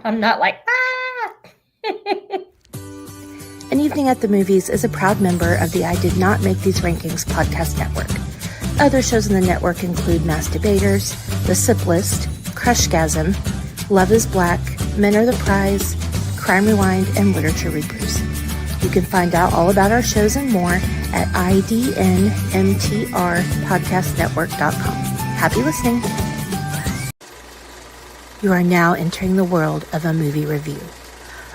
I'm not like, An Evening at the Movies is a proud member of the I Did Not Make These Rankings podcast network. Other shows in the network include Mass Debaters, The Sip List, Crushgasm, Love is Black, Men Are the Prize, Crime Rewind, and Literature Reapers. You can find out all about our shows and more at idnmtrpodcastnetwork.com. Happy listening. You are now entering the world of a movie review.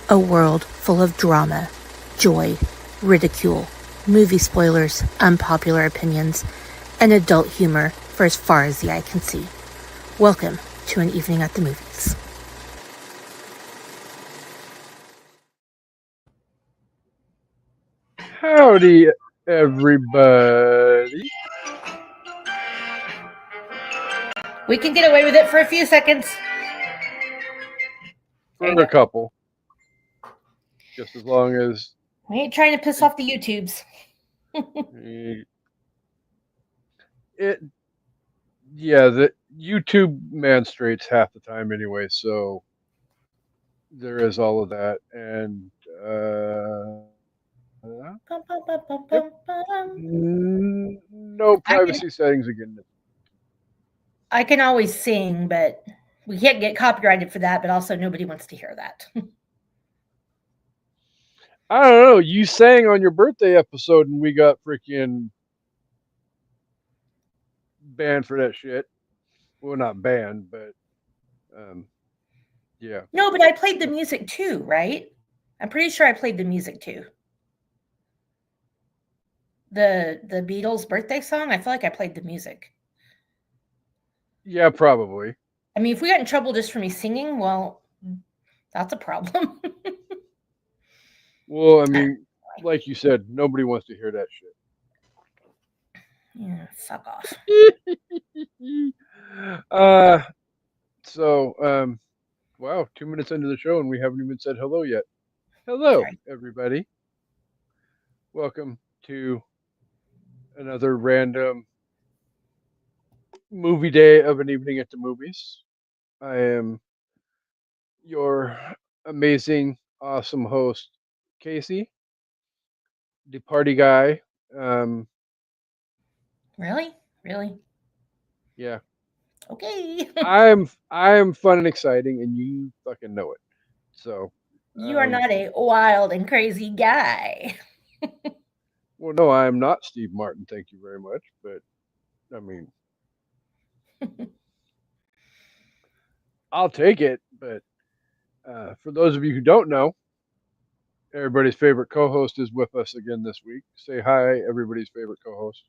A world full of drama, joy, ridicule, movie spoilers, unpopular opinions, and adult humor for as far as the eye can see. Welcome to An Evening at the Movies. Howdy, everybody. we can get away with it for a few seconds. For a couple. Just as long as... We ain't trying to piss off the YouTubes. The YouTube man-straigts half the time anyway, so there is all of that. And, no privacy settings again. I can always sing, but we can't get copyrighted for that, but also nobody wants to hear that. I don't know. You sang on your birthday episode and we got freaking banned for that shit. Well, not banned, but yeah. No, but I played the music too, right? I'm pretty sure I played the music too. The Beatles birthday song, I feel like I played the music. Yeah, probably. I mean, if we got in trouble just for me singing, well, that's a problem. Well, I mean, like you said, nobody wants to hear that shit. Yeah, fuck off. Wow, 2 minutes into the show and we haven't even said hello yet. Hello, Sorry. everybody. Welcome to another random movie day of An Evening at the Movies. I am your amazing, awesome host, Casey, the party guy. Really? Yeah. Okay. I am fun and exciting, and you fucking know it. So you are not a wild and crazy guy. Well, no, I am not Steve Martin. Thank you very much. But I mean, I'll take it. But for those of you who don't know, everybody's favorite co-host is with us again this week. Say hi, everybody's favorite co-host.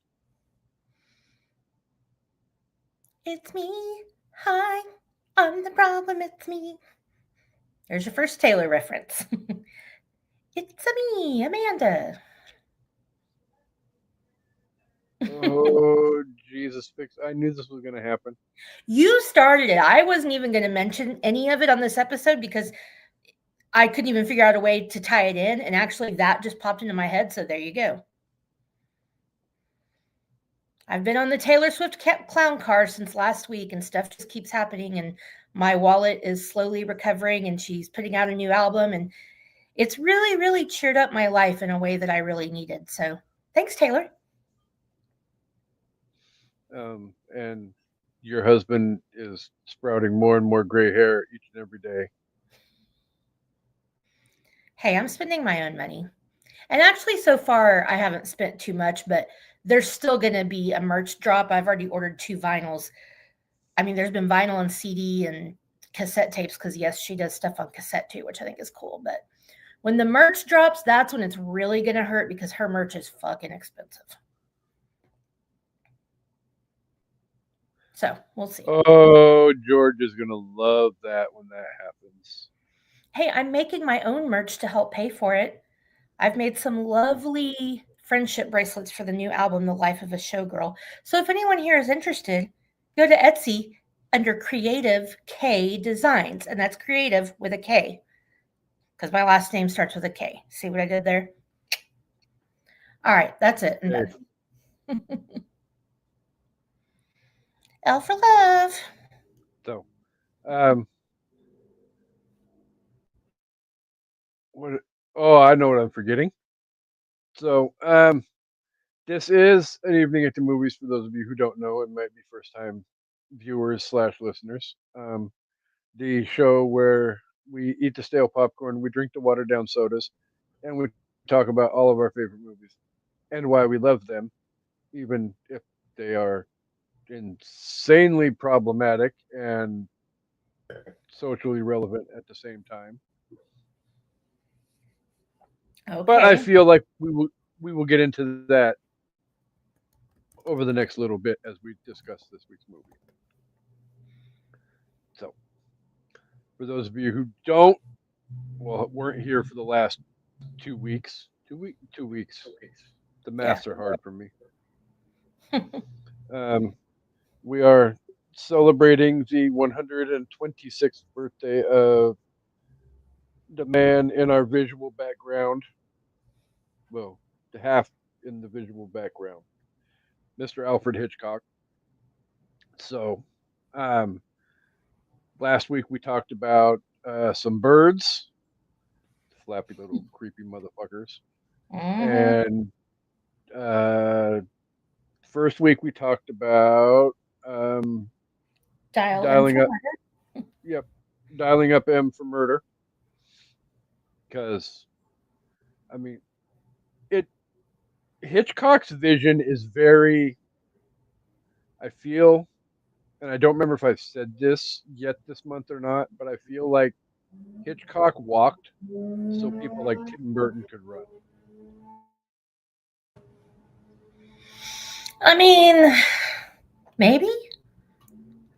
It's me. Hi. I'm the problem. It's me. There's your first Taylor reference. It's me, Amanda. Oh, Jesus, fix! I knew this was going to happen. You started it. I wasn't even going to mention any of it on this episode because I couldn't even figure out a way to tie it in. And actually, that just popped into my head. So there you go. I've been on the Taylor Swift clown car since last week, and stuff just keeps happening. And my wallet is slowly recovering, and she's putting out a new album. And it's really, really cheered up my life in a way that I really needed. So thanks, Taylor. And your husband is sprouting more and more gray hair each and every day. Hey, I'm spending my own money. And actually, so far, I haven't spent too much, but there's still going to be a merch drop. I've already ordered 2 vinyls. I mean, there's been vinyl and CD and cassette tapes because, yes, she does stuff on cassette too, which I think is cool. But when the merch drops, that's when it's really going to hurt because her merch is fucking expensive. So we'll see. Oh, George is going to love that when that happens. Hey, I'm making my own merch to help pay for it. I've made some lovely friendship bracelets for the new album, The Life of a Showgirl. So if anyone here is interested, go to Etsy under Creative K Designs. And that's creative with a K. Because my last name starts with a K. See what I did there? All right, that's it. I'm done. L for love. So, What? Oh, I know what I'm forgetting. So, this is an evening at the movies. For those of you who don't know, it might be first time viewers slash listeners. The show where we eat the stale popcorn, we drink the watered down sodas, and we talk about all of our favorite movies and why we love them, even if they are insanely problematic and socially relevant at the same time. But I Okay. feel like we will get into that over the next little bit as we discuss this week's movie. So, for those of you who don't, well, weren't here for the last 2 weeks, 2 weeks. The Yeah. maths are hard for me. Um, we are celebrating the 126th birthday of the man in our visual background. Well, the half in the visual background, Mr. Alfred Hitchcock. So, um, last week we talked about some birds, flappy little creepy motherfuckers, Mm-hmm. and uh, first week we talked about um, Dial M dialing for up. murder. Yep, dialing up M for murder. Because I mean, it Hitchcock's vision is very. I feel, and I don't remember if I've said this yet this month or not, but I feel like Hitchcock walked so people like Tim Burton could run. I mean, maybe.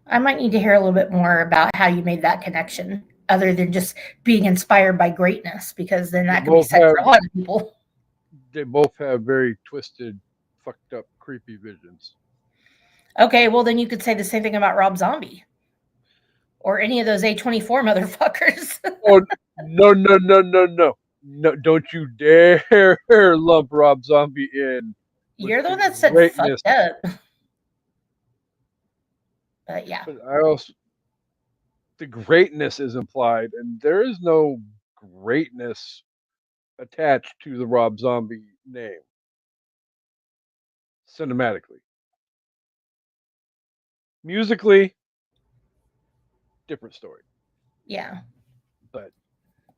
I might need to hear a little bit more about how you made that connection, other than just being inspired by greatness, because then They that could be both said have for a lot of people. they both have very twisted, fucked up, creepy visions. Okay, well, then you could say the same thing about Rob Zombie or any of those A24 motherfuckers. Oh no no no no no no! Don't you dare lump Rob Zombie in with You're the the one that said greatness. fucked up. But yeah, But I also the greatness is implied, and there is no greatness attached to the Rob Zombie name cinematically. Musically, different story. yeah. But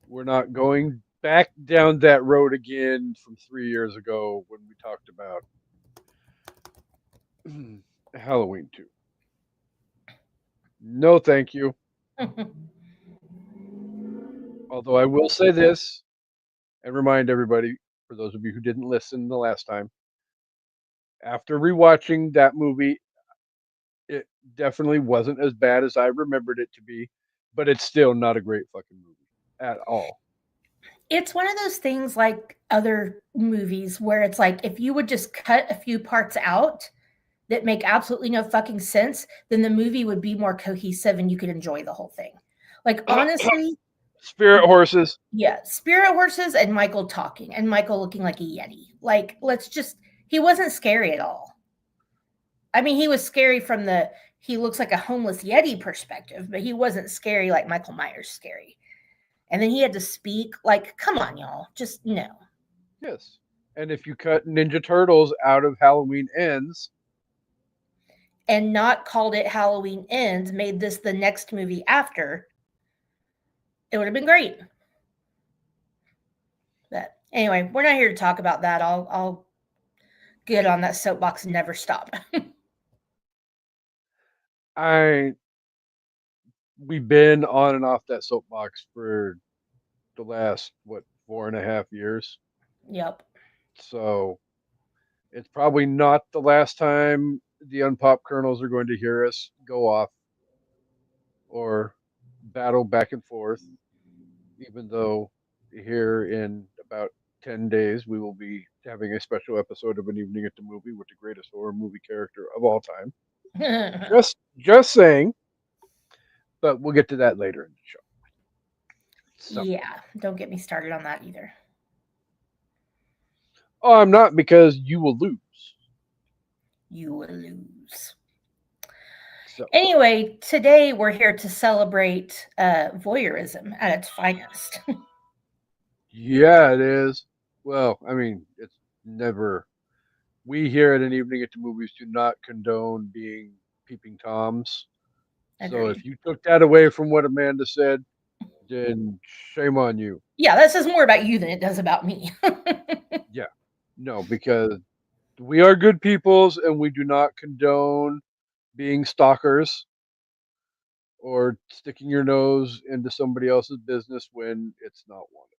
we're not going back down that road again from 3 years ago when we talked about Halloween 2. No, thank you. Although I will say this and remind everybody, for those of you who didn't listen the last time, after rewatching that movie, it definitely wasn't as bad as I remembered it to be, but it's still not a great fucking movie at all. It's one of those things like other movies where it's like if you would just cut a few parts out that make absolutely no fucking sense, then the movie would be more cohesive and you could enjoy the whole thing. Like honestly, Spirit horses. yeah, spirit horses and Michael talking and Michael looking like a yeti. Like let's just he wasn't scary at all. I mean, he was scary from the he looks like a homeless yeti perspective, but he wasn't scary like Michael Myers scary. And then he had to speak like, come on, y'all, just no. Yes. And if you cut Ninja Turtles out of Halloween Ends, And not called it Halloween Ends, made this the next movie after, it would have been great. But anyway, we're not here to talk about that. I'll get on that soapbox and never stop. I we've been on and off that soapbox for the last 4.5 years. Yep. So it's probably not the last time the unpopped kernels are going to hear us go off or battle back and forth, even though here in about 10 days we will be having a special episode of An Evening at the Movie with the greatest horror movie character of all time. Just saying, but we'll get to that later in the show. So, Yeah, don't get me started on that either. oh, I'm not because you will lose. You will lose. So, Anyway, today we're here to celebrate voyeurism at its finest. Yeah, it is. Well, I mean, it's never. We here at An Evening at the Movies do not condone being peeping toms. So Agreed. if you took that away from what Amanda said, then shame on you. Yeah, that says more about you than it does about me. Yeah. No, because we are good peoples and we do not condone being stalkers or sticking your nose into somebody else's business when it's not wanted.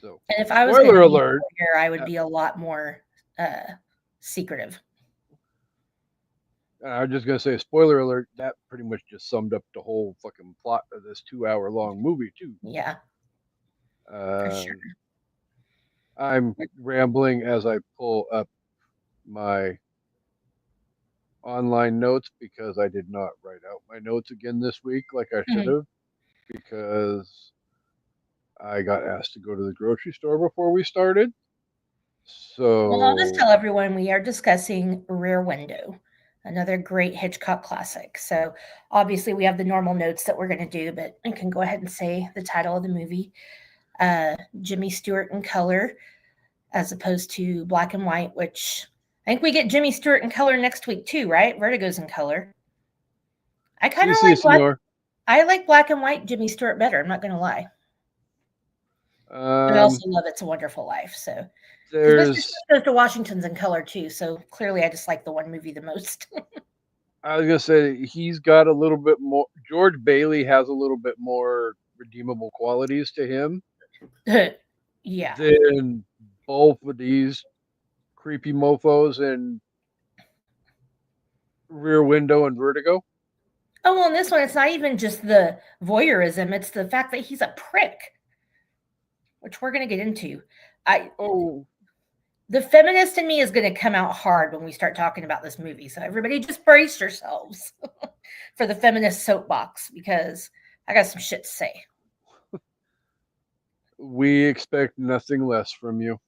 So, And if I was going to spoiler be alert. here, I would uh, be a lot more secretive. I was just gonna say, spoiler alert. That pretty much just summed up the whole fucking plot of this 2 hour long movie too. Yeah, for Uh, sure. I'm rambling as I pull up my online notes because I did not write out my notes again this week like I should Mhm. have because I got asked to go to the grocery store before we started. Well, I'll just So tell everyone we are discussing Rear Window, another great Hitchcock classic. So, obviously, we have the normal notes that we're going to do, but I can go ahead and say the title of the movie Jimmy Stewart in color, as opposed to black and white, which I think we get Jimmy Stewart in color next week, too, right? Vertigo's in color. I kind see, of see, like black. senor. I like black and white Jimmy Stewart better. I'm not going to lie. But I Um, also love It's a Wonderful Life. So, because Mr. there's. Smith Goes to Washington's in color too. So clearly, I just like the one movie the most. I was gonna say he's got a little bit more. George Bailey has a little bit more redeemable qualities to him Yeah. than both of these creepy mofos in Rear Window and Vertigo. Oh, well, in this one, it's not even just the voyeurism, it's the fact that he's a prick, which we're going to get into. I Oh, The feminist in me is going to come out hard when we start talking about this movie. So everybody just brace yourselves for the feminist soapbox because I got some shit to say. we expect nothing less from you.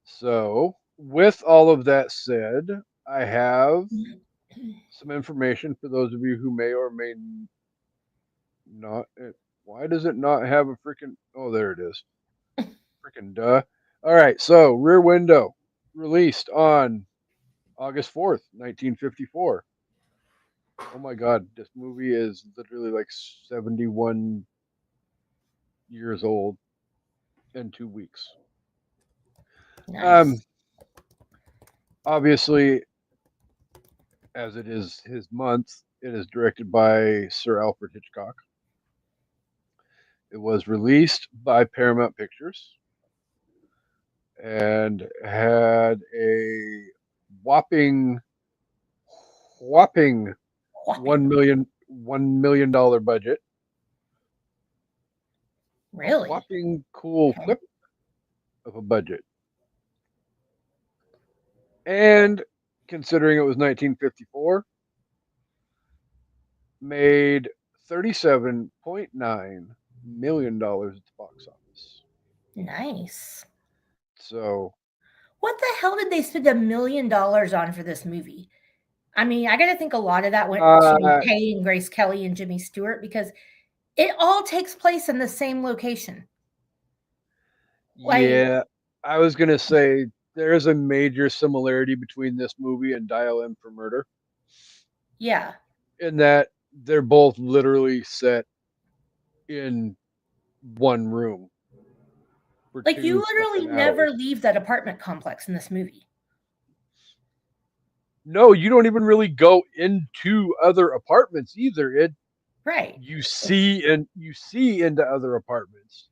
So, with all of that said, I have some information for those of you who may or may not. Why does it not have a freaking? Oh, there it is. Freaking duh. All right, so Rear Window, released on August 4th, 1954. Oh my God, this movie is literally like 71 years old in 2 weeks. Um, Nice. Obviously, as it is his month, it is directed by Sir Alfred Hitchcock. It was released by Paramount Pictures and had a whopping, whopping Whopping. $1 million budget. A Really? whopping cool Okay. flip of a budget. And considering it was 1954, made $37.9 million at the box office. Nice. So, What the hell did they spend $1 million on for this movie? I mean, I got to think a lot of that went to uh, paying Grace Kelly and Jimmy Stewart because it all takes place in the same location. Like, yeah, I was gonna say there is a major similarity between this movie and Dial M for Murder yeah. in that they're both literally set in one room for Like, you two literally fucking never hours. leave that apartment complex in this movie. No, you don't even really go into other apartments either. It Right. you see into other apartments,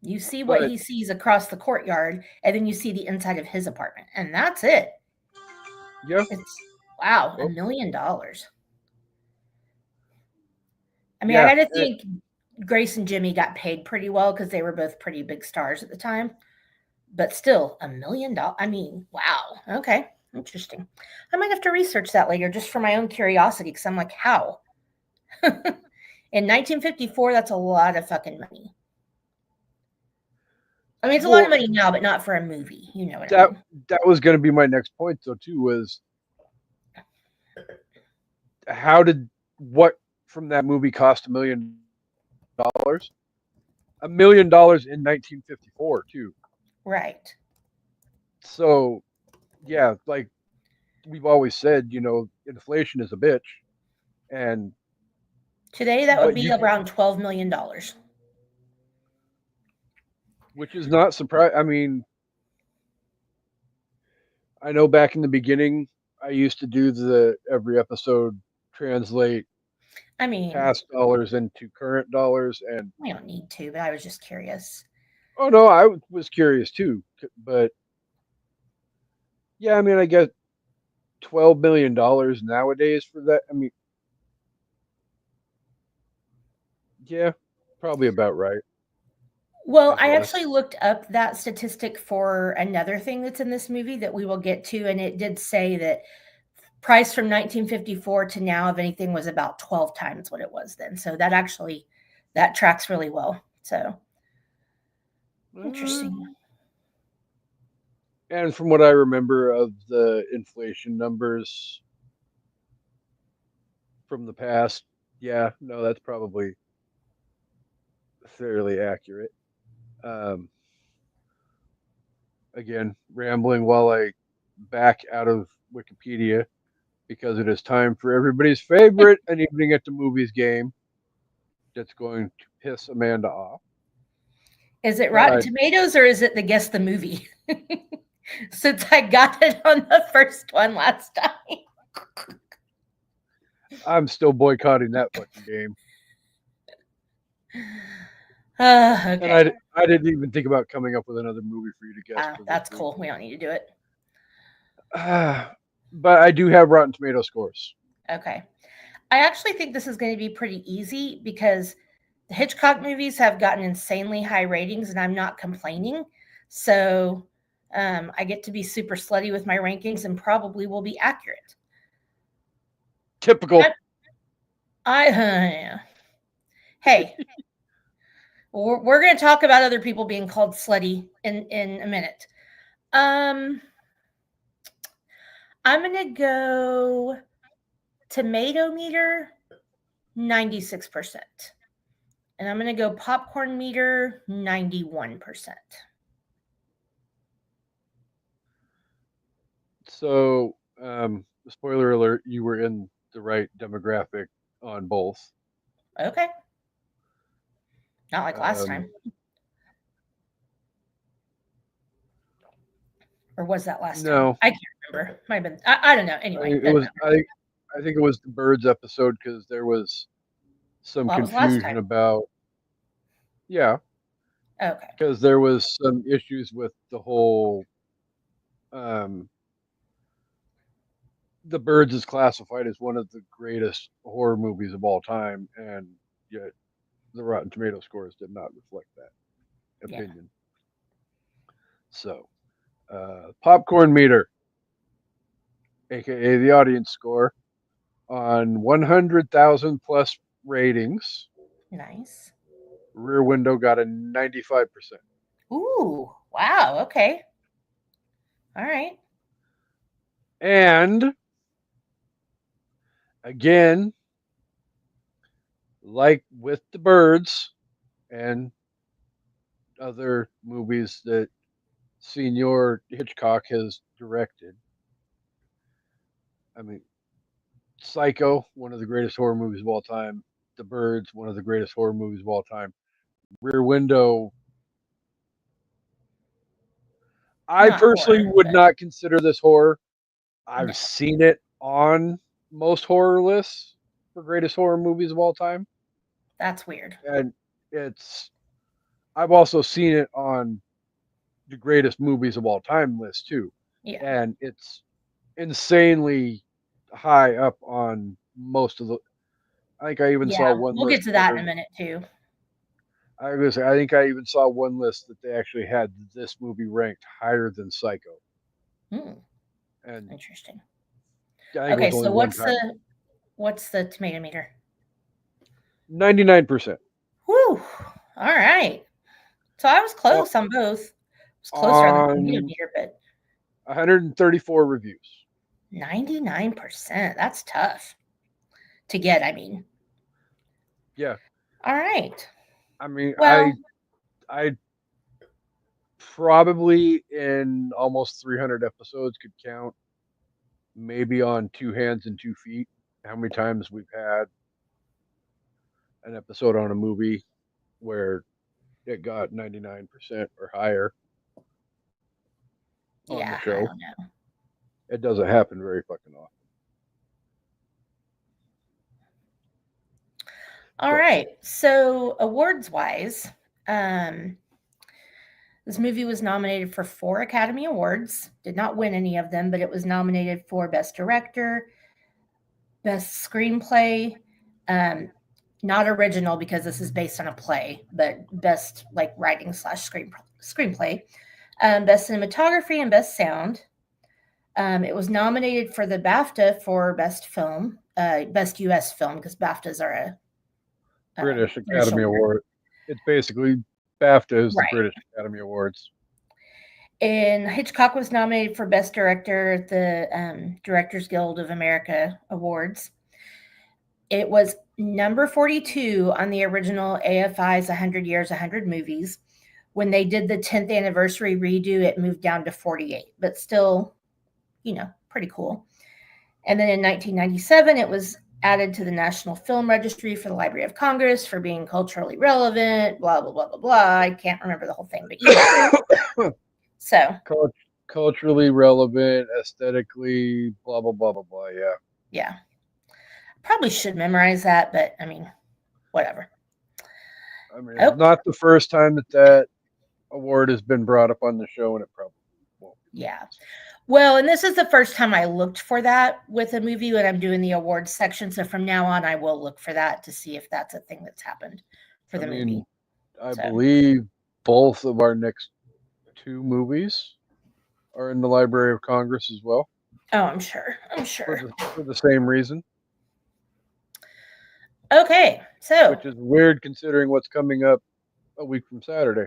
You see what but he sees across the courtyard, and then you see the inside of his apartment, and that's it. yeah. It's wow, Well, $1 million. I mean, I yeah. got to think Grace and Jimmy got paid pretty well because they were both pretty big stars at the time. But still, $1 million. I mean, wow. Okay, interesting. I might have to research that later just for my own curiosity because I'm like, how? In 1954, that's a lot of fucking money. I mean, it's a lot of Well, money now, but not for a movie. You know what I that mean? that was going to be my next point though too was how did what from that movie cost $1 million? $1 million in 1954 too. Right. So yeah, like we've always said, inflation is a bitch, and Today, that would but be you, around $12 million. which is not surprising. I mean, I know back in the beginning, I used to do the every episode translate I mean, past dollars into current dollars, and we don't need to, but I was just curious. oh no, I was curious too, but yeah, I mean, I get $12 million nowadays for that. I mean, yeah, probably about right, Well, I I actually guess. looked up that statistic for another thing that's in this movie that we will get to, and it did say that price from 1954 to now, if anything, was about 12 times what it was then. So that tracks really well. So Uh, interesting. and from what I remember of the inflation numbers from the past, yeah, no, that's probably fairly accurate. Um, Again, rambling while I back out of Wikipedia because it is time for everybody's favorite An Evening at the Movies game that's going to piss Amanda off. Is it Rotten But Tomatoes or is it the Guess the Movie? Since I got it on the first one last time. I'm still boycotting that fucking game. And Okay. I didn't even think about coming up with another movie for you to guess for this That's week. cool. We don't need to do it. But I do have Rotten Tomato scores. Okay. I actually think this is going to be pretty easy because the Hitchcock movies have gotten insanely high ratings and I'm not complaining. So I get to be super slutty with my rankings and probably will be accurate. Typical. Hey, we're going to talk about other people being called slutty in a minute. I'm going to go tomato meter 96%. And I'm going to go popcorn meter 91%. So, spoiler alert, you were in the right demographic on both. Okay. Not like last Um, time. Or was that last time? no, I can't remember. Might have been. I don't know. Anyway, it doesn't was. matter. I think it was the birds episode because there was some Well, that was last confusion time. about. Yeah, Okay. because there was some issues with the whole. Um, the birds is classified as one of the greatest horror movies of all time, and yet the Rotten Tomato scores did not reflect that Yeah. opinion. So, popcorn meter, aka the audience score, on 100,000 plus ratings, Nice. Rear Window got a 95%. Ooh. Wow. Okay. All right. And again, like with the birds and other movies that Senior Hitchcock has directed, I mean, Psycho, one of the greatest horror movies of all time. The Birds, one of the greatest horror movies of all time. Rear Window, I Not personally horror, would but not consider this horror. no. I've seen it on most horror lists for greatest horror movies of all time, That's weird. and it's. I've also seen it on the greatest movies of all time list too, Yeah. and it's insanely high up on most of the. I think I even Yeah. saw one We'll get list to that in where a minute too. I think I even saw one list that they actually had this movie ranked higher than Psycho, Hmm. and Interesting. I think it Okay. was only So one time. what's the tomato meter? 99%. Whew. All right. So I was On, close on both. It was closer on the tomato on meter, but 134 reviews. 99%. That's tough to get, I mean. Yeah, All right. I mean, Well, I probably in almost 300 episodes could count maybe on two hands and 2 feet how many times we've had an episode on a movie where it got 99% or higher on the Yeah, I show. don't know. It doesn't happen very fucking often. All right. So awards wise, um, this movie was nominated for 4 Academy Awards. Did not win any of them, but it was nominated for Best Director, Best Screenplay, not original because this is based on a play, but best like writing slash screenplay, best cinematography and best sound. It was nominated for the BAFTA for best film, best U.S. film because BAFTAs are a British British Academy award. Award. It's basically BAFTA is the Right. British Academy Awards. And Hitchcock was nominated for Best Director at the Directors Guild of America Awards. It was number 42 on the original AFI's 100 Years, 100 Movies. When they did the 10th anniversary redo, it moved down to 48, but still, pretty cool. And then in 1997, it was added to the National Film Registry for the Library of Congress for being culturally relevant, blah, blah, blah, blah, blah. I can't remember the whole thing, but So, culturally relevant, aesthetically, blah, blah, blah, blah, blah. Yeah. yeah. Probably should memorize that, but I mean, whatever. I mean, it's not the first time that award has been brought up on the show, and it probably won't be. Yeah. Well, and this is the first time I looked for that with a movie when I'm doing the awards section. So from now on, I will look for that to see if that's a thing that's happened for the movie. I believe both of our next 2 movies are in the Library of Congress as well. Oh, I'm sure. For the same reason. Okay, so. Which is weird considering what's coming up a week from Saturday.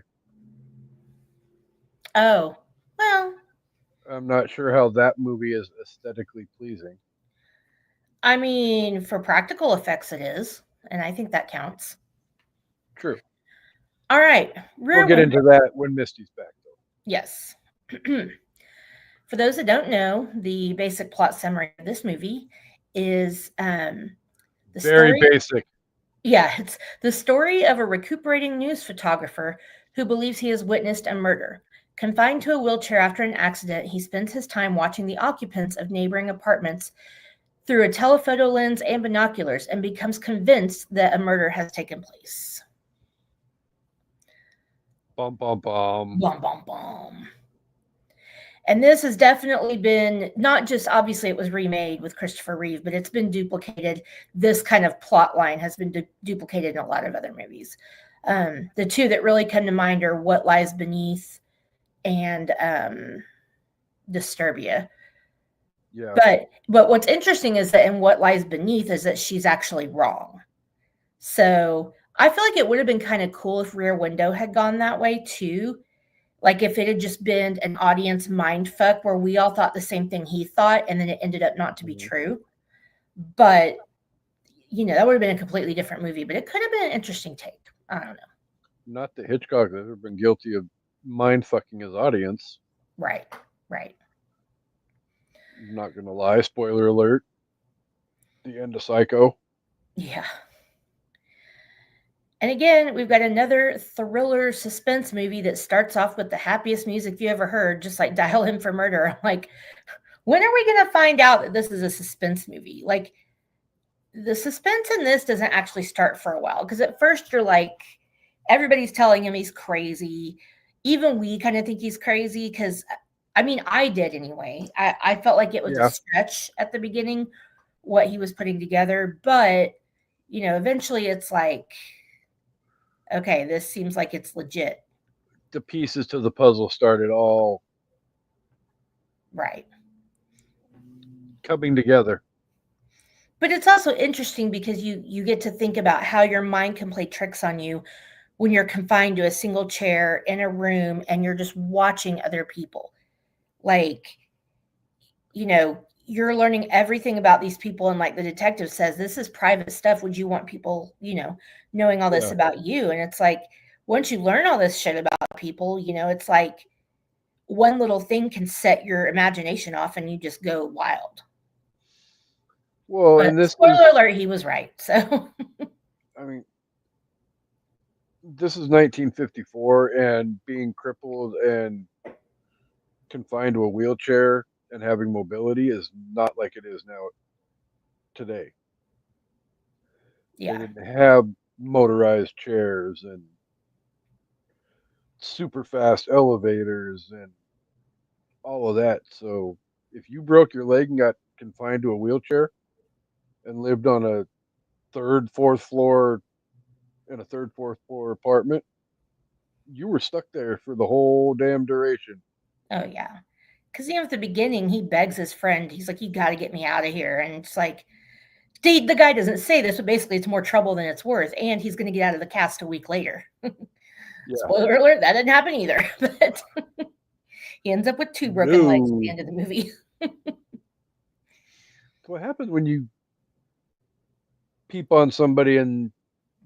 Oh, well. I'm not sure how that movie is aesthetically pleasing. I mean, for practical effects it is, and I think that counts. True. All right. We'll get into that when Misty's back, though. Yes. For those that don't know, the basic plot summary of this movie is very basic. Yeah, it's the story of a recuperating news photographer who believes he has witnessed a murder. Confined to a wheelchair after an accident, he spends his time watching the occupants of neighboring apartments through a telephoto lens and binoculars and becomes convinced that a murder has taken place. Bum, bum, bum. Bum, bum, bum. And this has definitely been, not just, obviously it was remade with Christopher Reeve, but it's been duplicated. This kind of plot line has been duplicated in a lot of other movies. The 2 that really come to mind are What Lies Beneath and Disturbia. Yeah. But what's interesting is that in What Lies Beneath is that she's actually wrong. So I feel like it would have been kind of cool if Rear Window had gone that way too. Like if it had just been an audience mind fuck where we all thought the same thing he thought and then it ended up not to be true. But, that would have been a completely different movie, but it could have been an interesting take. I don't know. Not that Hitchcock has ever been guilty of mind fucking his audience. Right. I'm not going to lie. Spoiler alert. The end of Psycho. Yeah. And again, we've got another thriller suspense movie that starts off with the happiest music you ever heard, just like Dial M for Murder. I'm like, when are we going to find out that this is a suspense movie? Like, the suspense in this doesn't actually start for a while. Because at first you're like, everybody's telling him he's crazy. Even we kind of think he's crazy because, I mean, I did anyway. I felt like it was a stretch at the beginning, what he was putting together. But, eventually it's like, okay, this seems like it's legit. The pieces to the puzzle started all right coming together. But it's also interesting because you get to think about how your mind can play tricks on you when you're confined to a single chair in a room and you're just watching other people. Like, you're learning everything about these people, and like the detective says, this is private stuff. Would you want people, knowing all this about you? And it's like, once you learn all this shit about people, it's like one little thing can set your imagination off and you just go wild. Well, But and this spoiler is, alert, he was right. So I mean, this is 1954, and being crippled and confined to a wheelchair and having mobility is not like it is now today. They yeah. didn't have motorized chairs and super fast elevators and all of that. So if you broke your leg and got confined to a wheelchair and lived on a third, fourth floor in a third, fourth floor apartment, you were stuck there for the whole damn duration. Oh yeah. Because at the beginning, he begs his friend. He's like, "You got to get me out of here." And it's like, the guy doesn't say this, but basically, it's more trouble than it's worth. And he's going to get out of the cast a week later. Yeah. Spoiler alert, that didn't happen either. But he ends up with two broken legs at the No. end of the movie. So what happens when you peep on somebody and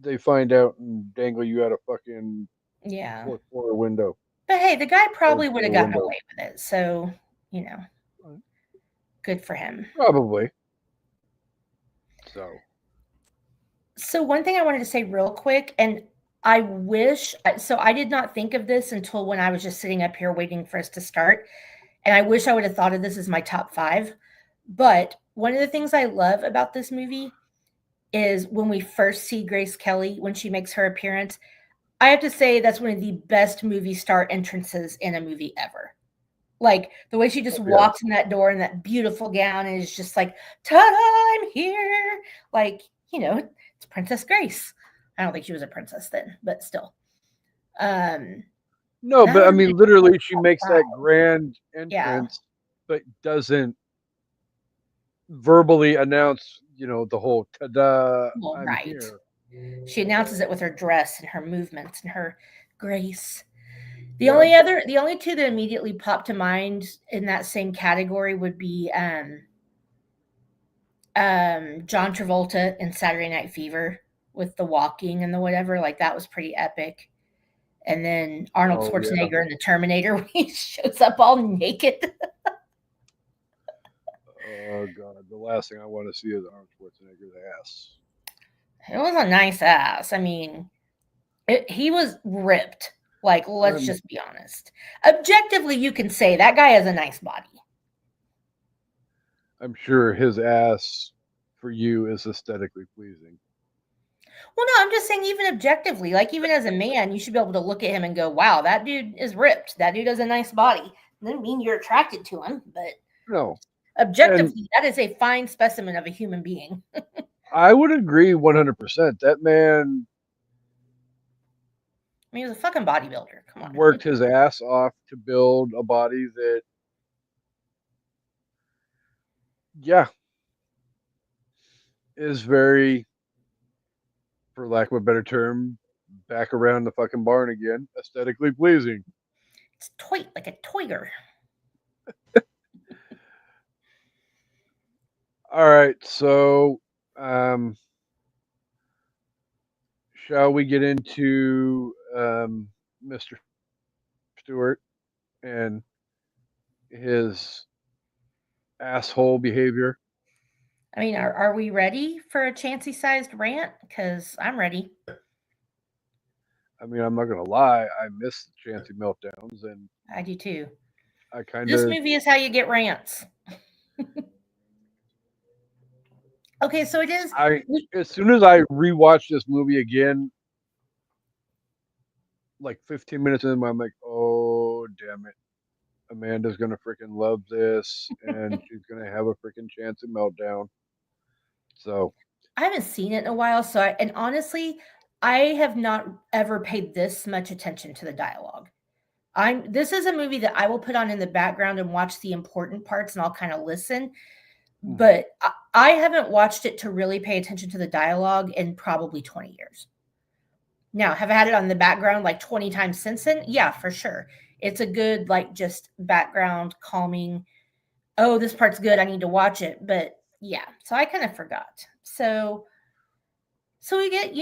they find out and dangle you out a fucking Yeah. fourth floor window, But hey, the guy third probably would have floor gotten window? away with it. So, good for him. Probably. So, So, one thing I wanted to say real quick, and I wish, so I did not think of this until when I was just sitting up here waiting for us to start. And I wish I would have thought of this as my top 5. But one of the things I love about this movie is when we first see Grace Kelly, when she makes her appearance, I have to say that's one of the best movie star entrances in a movie ever. Like the way she just oh, yeah. walks in that door in that beautiful gown and is just like, "Ta-da, I'm here." Like, it's Princess Grace. I don't think she was a princess then, but still. No, That but I would have been mean, literally, she makes wow. that grand Yeah. entrance, but doesn't verbally announce, the whole "ta-da, Well, I'm right. here." She announces it with her dress and her movements and her grace. Yeah. The only two that immediately pop to mind in that same category would be John Travolta in Saturday Night Fever with the walking and the whatever. Like that was pretty epic. And then Arnold Oh yeah. Schwarzenegger in the Terminator when he shows up all naked. Oh god, the last thing I want to see is Arnold Schwarzenegger's ass. It was a nice ass. I mean, he was ripped. Like, let's I'm just be honest. Objectively, you can say that guy has a nice body. I'm sure his ass for you is aesthetically pleasing. Well, no, I'm just saying, even objectively, like, even as a man, you should be able to look at him and go, wow, that dude is ripped. That dude has a nice body. Doesn't mean you're attracted to him, but No, and objectively, that is a fine specimen of a human being. I would agree 100%. That man I mean, he was a fucking bodybuilder. Come on. worked his ass off to build a body that, yeah, is very, for lack of a better term, back around the fucking barn again, aesthetically pleasing. It's like a toyer. All right, so um, shall we get into Mr. Stewart and his asshole behavior? I mean, are we ready for a Chansey-sized rant? Because I'm ready. I mean, I'm not gonna lie, I miss the Chancy meltdowns, and I do too. I kind This of, movie is how you get rants. Okay, so it is. I as soon as I rewatch this movie again, like 15 minutes in, I'm like, oh damn it, Amanda's gonna freaking love this, and she's gonna have a freaking Chancy meltdown. So I haven't seen it in a while, and honestly, I have not ever paid this much attention to the dialogue. This is a movie that I will put on in the background and watch the important parts, and I'll kind of listen. mhm. But I haven't watched it to really pay attention to the dialogue in probably 20 years. Now, have I had it on the background like 20 times since then? Yeah, for sure. It's a good, like, just background calming. Oh, this part's good. I need to watch it. But yeah, so I kind of forgot. So So we get,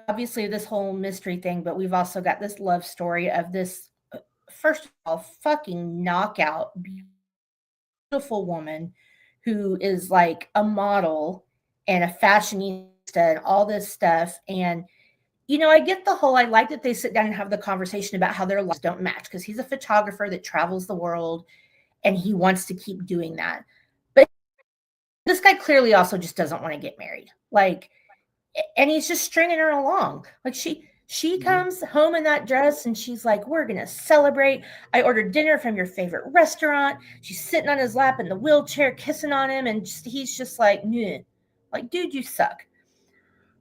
obviously this whole mystery thing, but we've also got this love story of this, first of all, fucking knockout, beautiful woman who is like a model and a fashionista and all this stuff. And, I get the whole, I like that they sit down and have the conversation about how their lives don't match because he's a photographer that travels the world and he wants to keep doing that. But this guy clearly also just doesn't want to get married. Like, and he's just stringing her along. Like she Mhm. comes home in that dress and she's like, "We're gonna celebrate. I ordered dinner from your favorite restaurant." She's sitting on his lap in the wheelchair, kissing on him, and he's just like, "Meh." Like, dude, you suck.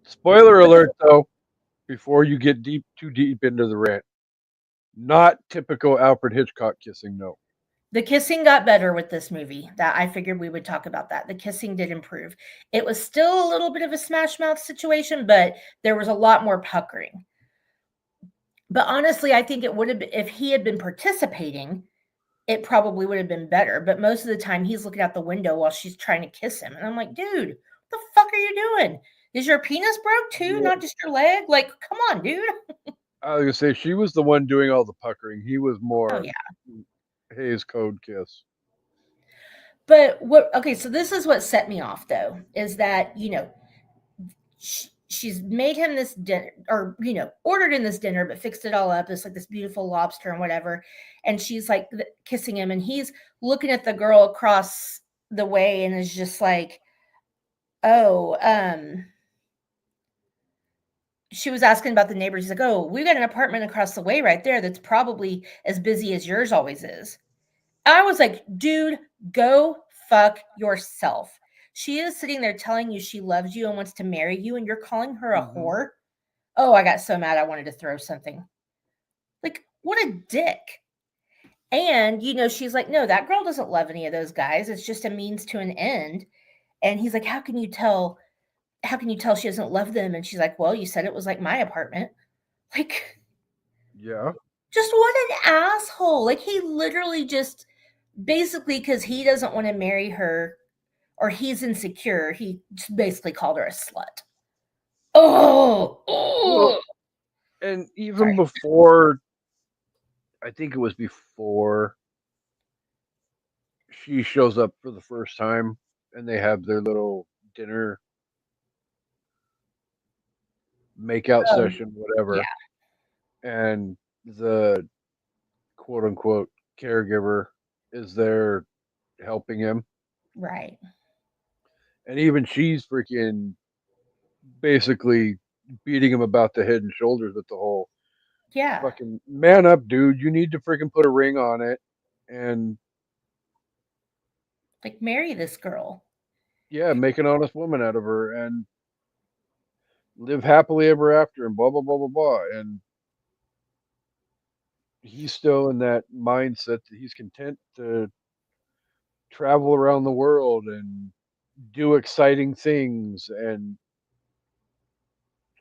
Spoiler But alert, though, before you get too deep into the rant. Not typical Alfred Hitchcock kissing, no. the kissing got better with this movie. That I figured we would talk about that. The kissing did improve. It was still a little bit of a smash mouth situation, but there was a lot more puckering. But honestly, I think it would have been if he had been participating, it probably would have been better. But most of the time, he's looking out the window while she's trying to kiss him, and I'm like, dude, what the fuck are you doing? Is your penis broke too, Yeah, not just your leg? Like, come on, dude. I was gonna say she was the one doing all the puckering. He was Oh more yeah. Hayes Code kiss. But what? Okay, so this is what set me off though, is that she's made him this dinner, or ordered in this dinner, but fixed it all up. It's like this beautiful lobster and whatever, and she's like kissing him, and he's looking at the girl across the way, and is just like, oh, she was asking about the neighbors. He's like, oh, we got an apartment across the way right there that's probably as busy as yours always is. I was like, dude, go fuck yourself. She is sitting there telling you she loves you and wants to marry you, and you're calling her a Hmm. whore. Oh, I got so mad I wanted to throw something. Like, what a dick. And, she's like, no, that girl doesn't love any of those guys. It's just a means to an end. And he's like, how can you tell? How can you tell she doesn't love them? And she's like, well, you said it was like my apartment. Like, Yeah. just what an asshole. Like, he literally just basically, because he doesn't want to marry her or he's insecure, he just basically called her a slut. Oh, Well, oh. and even Sorry. before, I think it was before she shows up for the first time and they have their little dinner makeout Oh, session, yeah, whatever, and the quote unquote caregiver is there helping him. right. And even she's freaking basically beating him about the head and shoulders with the whole Yeah. fucking man up, dude. You need to freaking put a ring on it. And Like, marry this girl. yeah, make an honest woman out of her and live happily ever after and blah, blah, blah, blah, blah. And he's still in that mindset that he's content to travel around the world and do exciting things and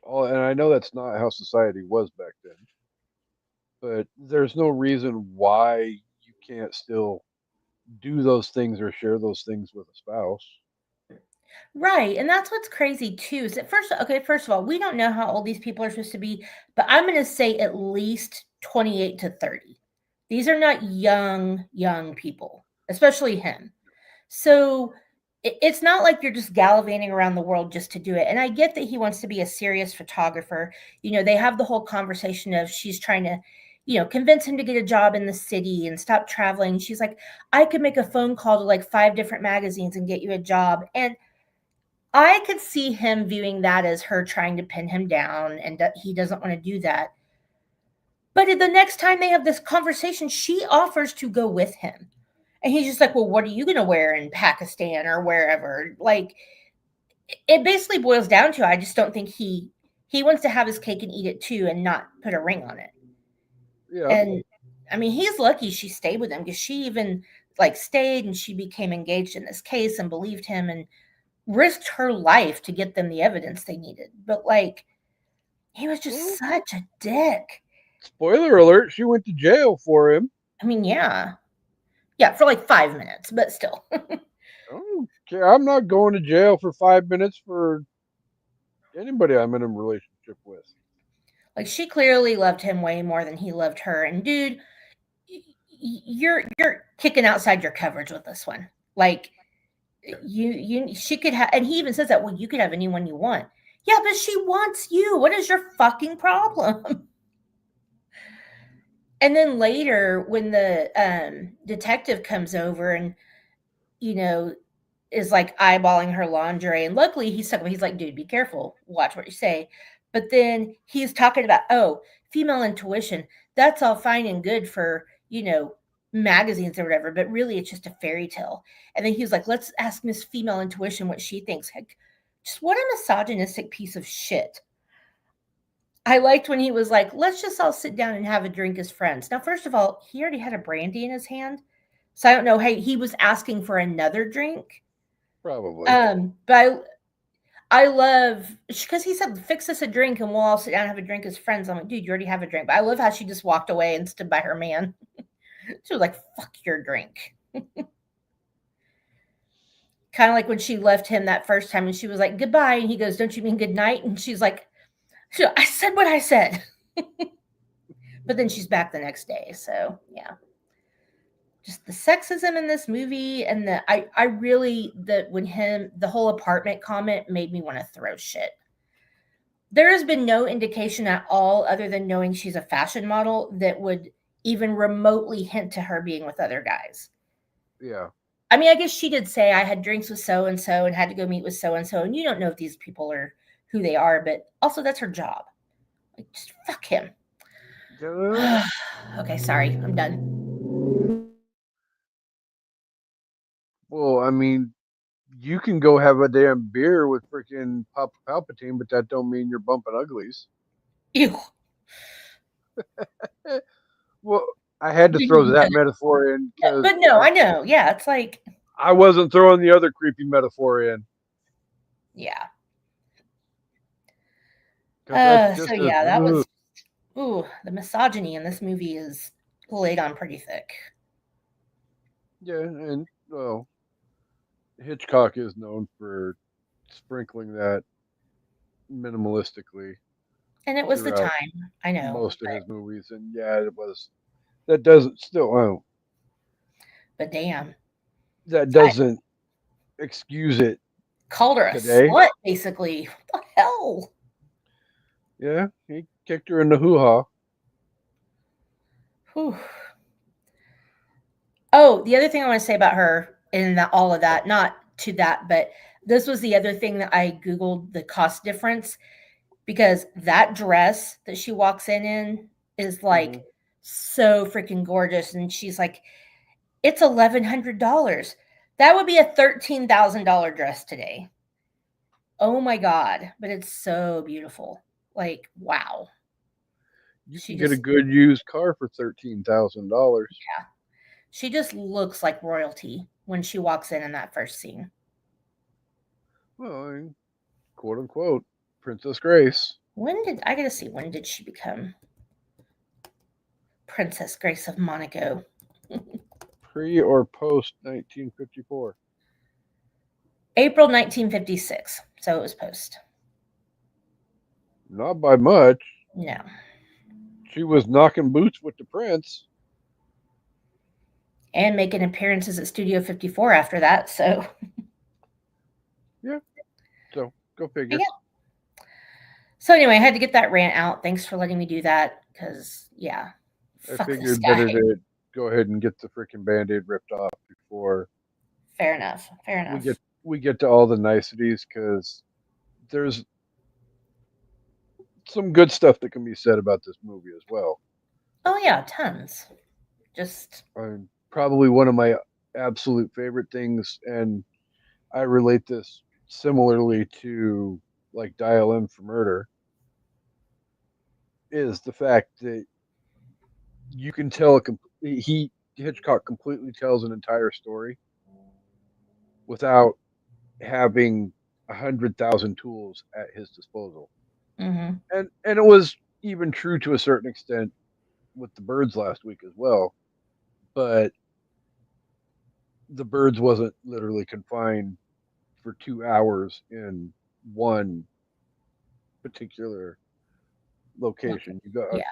all. And I know that's not how society was back then, but there's no reason why you can't still do those things or share those things with a spouse. Right, and that's what's crazy too, is that first of all, we don't know how old these people are supposed to be, but I'm gonna say at least 28 to 30. These are not young people, especially him. So it's not like you're just gallivanting around the world just to do it. And I get that he wants to be a serious photographer. They have the whole conversation of she's trying to, convince him to get a job in the city and stop traveling. She's like, I could make a phone call to like 5 different magazines and get you a job. And I could see him viewing that as her trying to pin him down and that he doesn't want to do that. But the next time they have this conversation, she offers to go with him. And he's just like, well, what are you going to wear in Pakistan or wherever? Like, it basically boils down to, I just don't think he wants to have his cake and eat it too and not put a ring on it. Yeah. And I mean, he's lucky she stayed with him because she even like stayed and she became engaged in this case and believed him and risked her life to get them the evidence they needed. But like, he was just Well, such a dick. spoiler alert, she went to jail for him. I mean, yeah. Yeah, for like 5 minutes, but still. I don't care. I'm not going to jail for 5 minutes for anybody I'm in a relationship with. Like she clearly loved him way more than he loved her. And dude, you're kicking outside your coverage with this one. Like she could have, and he even says that, well, you could have anyone you want. Yeah, but she wants you. What is your fucking problem? And then later when the detective comes over and you know is like eyeballing her lingerie, and luckily he's like, dude, be careful, watch what you say. But then he's talking about, oh, female intuition, that's all fine and good for magazines or whatever, but really it's just a fairy tale. And then he was like, let's ask Miss Female Intuition what she thinks. Heck, just what a misogynistic piece of shit. I liked when he was like, let's just all sit down and have a drink as friends. Now, first of all, he already had a brandy in his hand. So I don't know. Hey, he was asking for another drink. Probably. But I love, because he said, fix us a drink and we'll all sit down and have a drink as friends. I'm like, dude, you already have a drink. But I love how she just walked away and stood by her man. She was like, fuck your drink. Kind of like when she left him that first time and she was like, goodbye. And he goes, don't you mean good night? And she's like, I said what I said. But then she's back the next day. So, yeah. Just the sexism in this movie, and I really, the whole apartment comment made me want to throw shit. There has been no indication at all, other than knowing she's a fashion model, that would even remotely hint to her being with other guys. Yeah. I mean, I guess she did say I had drinks with so and so and had to go meet with so and so, and you don't know if these people are who they are, but also that's her job. Like, just fuck him. Okay, sorry, I'm done. Well, I mean, you can go have a damn beer with freaking Papa Palpatine, but that don't mean you're bumping uglies. Ew. Eh, well, I had to throw that metaphor in because But no, I know. Yeah, it's like, I wasn't throwing the other creepy metaphor in. yeah. Because that's So just as yeah, that ugh. was, ooh, the misogyny in this movie is laid on pretty thick. Yeah, and well, Hitchcock is known for sprinkling that minimalistically And it was the throughout time, I know, most of his movies, and yeah, it was that doesn't still but damn. that I doesn't excuse it called her a today. slut, basically. What the hell? Yeah, he kicked her in the hoo ha. Whew. Oh, the other thing I want to say about her and all of that, not to that, but this was the other thing that I Googled the cost difference, because that dress that she walks in is Hmm. like so freaking gorgeous. And she's like, it's $1,100. That would be a $13,000 dress today. Oh my God. But it's so beautiful. Like, wow. You She can get a just, good used car for $13,000. yeah, she just looks like royalty when she walks in that first scene. Well, I mean, quote unquote, Princess Grace. I gotta see, when did she become Princess Grace of Monaco? Pre or post 1954? April 1956. So it was post. Not by much. No. She was knocking boots with the prince. And making appearances at Studio 54 after that. So, Yeah, so go yeah. figure. So anyway, I had to get that rant out. Thanks for letting me do that. Because, yeah, I fuck this figured better guy. to go ahead and get the freaking band-aid ripped off before Fair enough. Fair we enough. get to all the niceties, because there's some good stuff that can be said about this movie as well. Oh, yeah, tons. Just, Probably one of my absolute favorite things, and I relate this similarly to like Dial M for Murder, is the fact that you can tell he Hitchcock completely tells an entire story without having 100,000 tools at his disposal, mm-hmm. and it was even true to a certain extent with the birds last week as well. But the birds wasn't literally confined for 2 hours in one particular location. You got Yeah.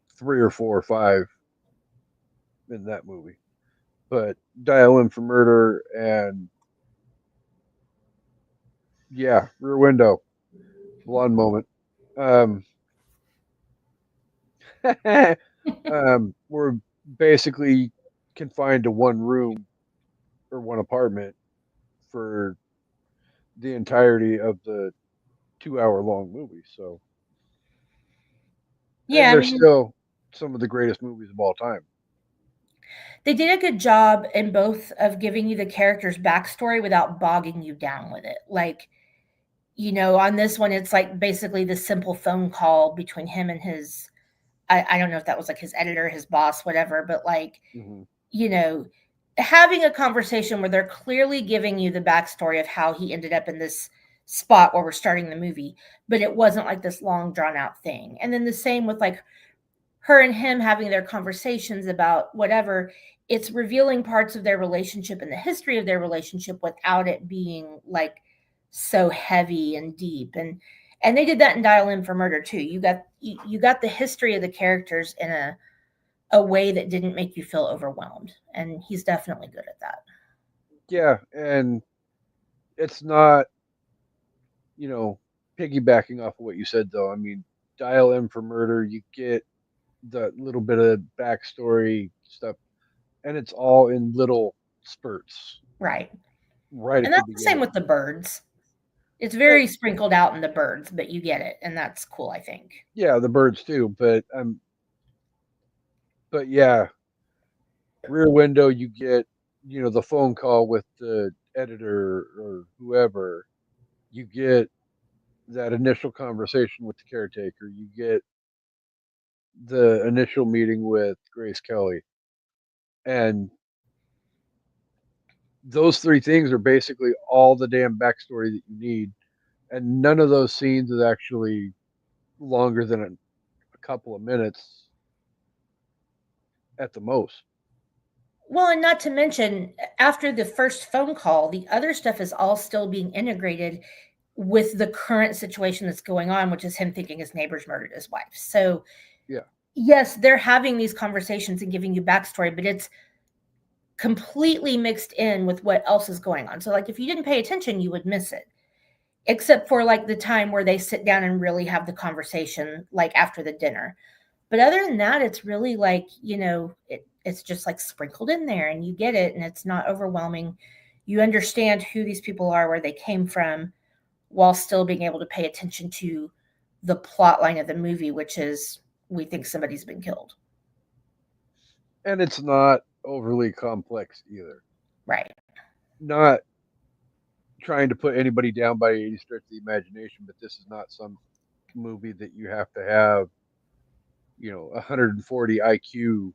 three or four or five in that movie. But Dial M for Murder and yeah, Rear Window, blonde moment. Um, we're basically confined to one room or one apartment for the entirety of the 2 hour long movie. So, and Yeah, I they're mean, still some of the greatest movies of all time. they did a good job in both of giving you the character's backstory without bogging you down with it. Like, on this one, it's like basically the simple phone call between him and his, I don't know if that was like his editor, his boss, whatever, but like, Hmm. you know, having a conversation where they're clearly giving you the backstory of how he ended up in this spot where we're starting the movie, but it wasn't like this long drawn out thing. And then the same with like her and him having their conversations about whatever, it's revealing parts of their relationship and the history of their relationship without it being like so heavy and deep. And they did that in Dial In for Murder too. You got the history of the characters in a way that didn't make you feel overwhelmed, and he's definitely good at that. Yeah, and it's not, you know, piggybacking off of what you said though. I mean, Dial M for Murder, you get the little bit of backstory stuff, and it's all in little spurts Right. right And at the that's the same beginning. with the birds. It's Uh, very sprinkled out in the birds, but you get it, and that's cool, I think. yeah, the birds too, but yeah, Rear Window, you get, the phone call with the editor or whoever. You get that initial conversation with the caretaker. You get the initial meeting with Grace Kelly, and those three things are basically all the damn backstory that you need. And none of those scenes is actually longer than a couple of minutes at the most. Well, and not to mention, after the first phone call, the other stuff is all still being integrated with the current situation that's going on, which is him thinking his neighbors murdered his wife. So, Yeah. yes, they're having these conversations and giving you backstory, but it's completely mixed in with what else is going on. So, like, if you didn't pay attention, you would miss it, except for like the time where they sit down and really have the conversation, like after the dinner. But other than that, it's really like, it's just like sprinkled in there and you get it and it's not overwhelming. You understand who these people are, where they came from, while still being able to pay attention to the plot line of the movie, which is we think somebody's been killed. And it's not overly complex either. Right. Not trying to put anybody down by any stretch of the imagination, but this is not some movie that you have to have, 140 IQ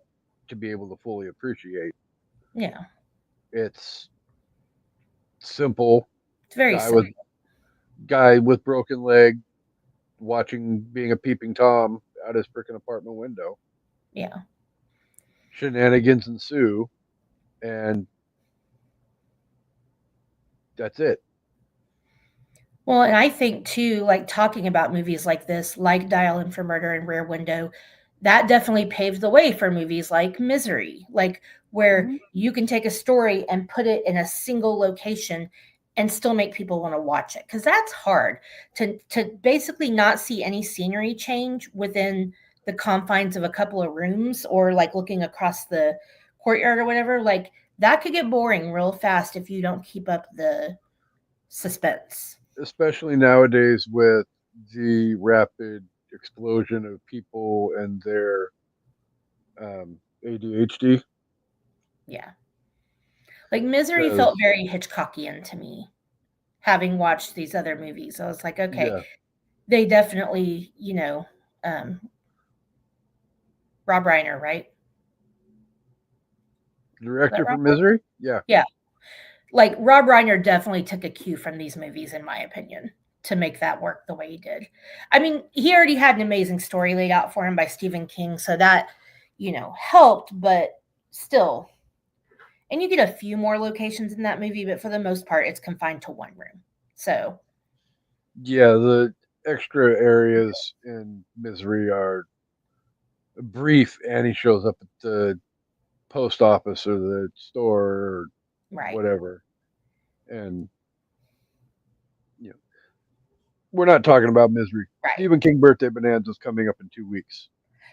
to be able to fully appreciate. Yeah. It's simple. It's very Guy simple. with guy with broken leg watching being a peeping tom out his freaking apartment window. Yeah. Shenanigans ensue, and that's it. Well, and I think too, like talking about movies like this, like Dial In for Murder and Rear Window, that definitely paved the way for movies like Misery, like where Mm-hmm. you can take a story and put it in a single location and still make people want to watch it. Because that's hard to basically not see any scenery change within the confines of a couple of rooms or like looking across the courtyard or whatever. Like that could get boring real fast if you don't keep up the suspense. Especially nowadays with the rapid explosion of people and their ADHD. Yeah. Like Misery Because felt very Hitchcockian to me, having watched these other movies. I was like, okay, yeah, they definitely, um, Rob Reiner, right? Is that director for Rob? Misery. Yeah, Yeah. Like Rob Reiner definitely took a cue from these movies, in my opinion, to make that work the way he did. I mean, he already had an amazing story laid out for him by Stephen King, so that, helped, but still. And you get a few more locations in that movie, but for the most part, it's confined to one room. So, yeah. The extra areas in Misery are brief, and he shows up at the post office or the store or Right, whatever, and you know, we're not talking about Misery. right. Stephen King Birthday Bonanza is coming up in 2 weeks,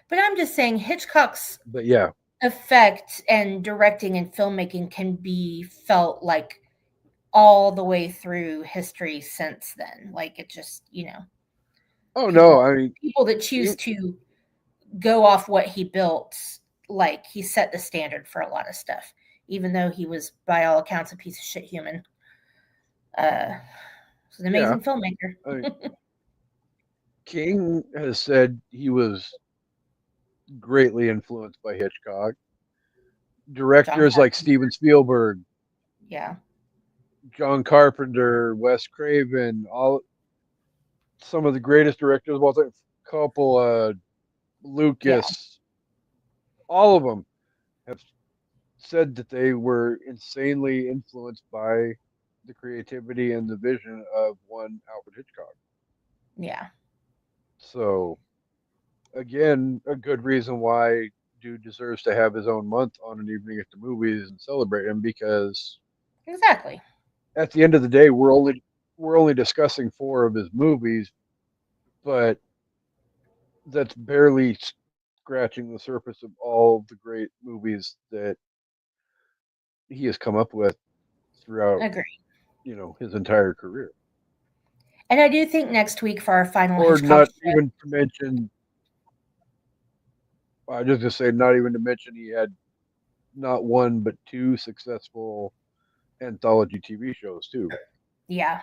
But I'm just saying Hitchcock's but yeah, effect and directing and filmmaking can be felt like all the way through history since then. Like it just, oh no, people I mean, people that choose he, to go off what he built, like he set the standard for a lot of stuff, even though he was by all accounts a piece of shit human. He's an yeah, amazing filmmaker. I mean, King has said he was greatly influenced by Hitchcock. John Directors like Carpenter, Steven Spielberg, yeah, John Carpenter, Wes Craven, all some of the greatest directors of all time, Coppola, yeah, Lucas, all of them have said that they were insanely influenced by the creativity and the vision of one Alfred Hitchcock. yeah, So again, a good reason why dude deserves to have his own month on an evening at the movies and celebrate him, because exactly. at the end of the day we're only discussing four of his movies, but that's barely scratching the surface of all the great movies that he has come up with throughout, Agree. his entire career. And I do think next week for our final Or Hitchcock not show, even to mention, I was just gonna say, not even to mention he had not one but two successful anthology TV shows too. yeah,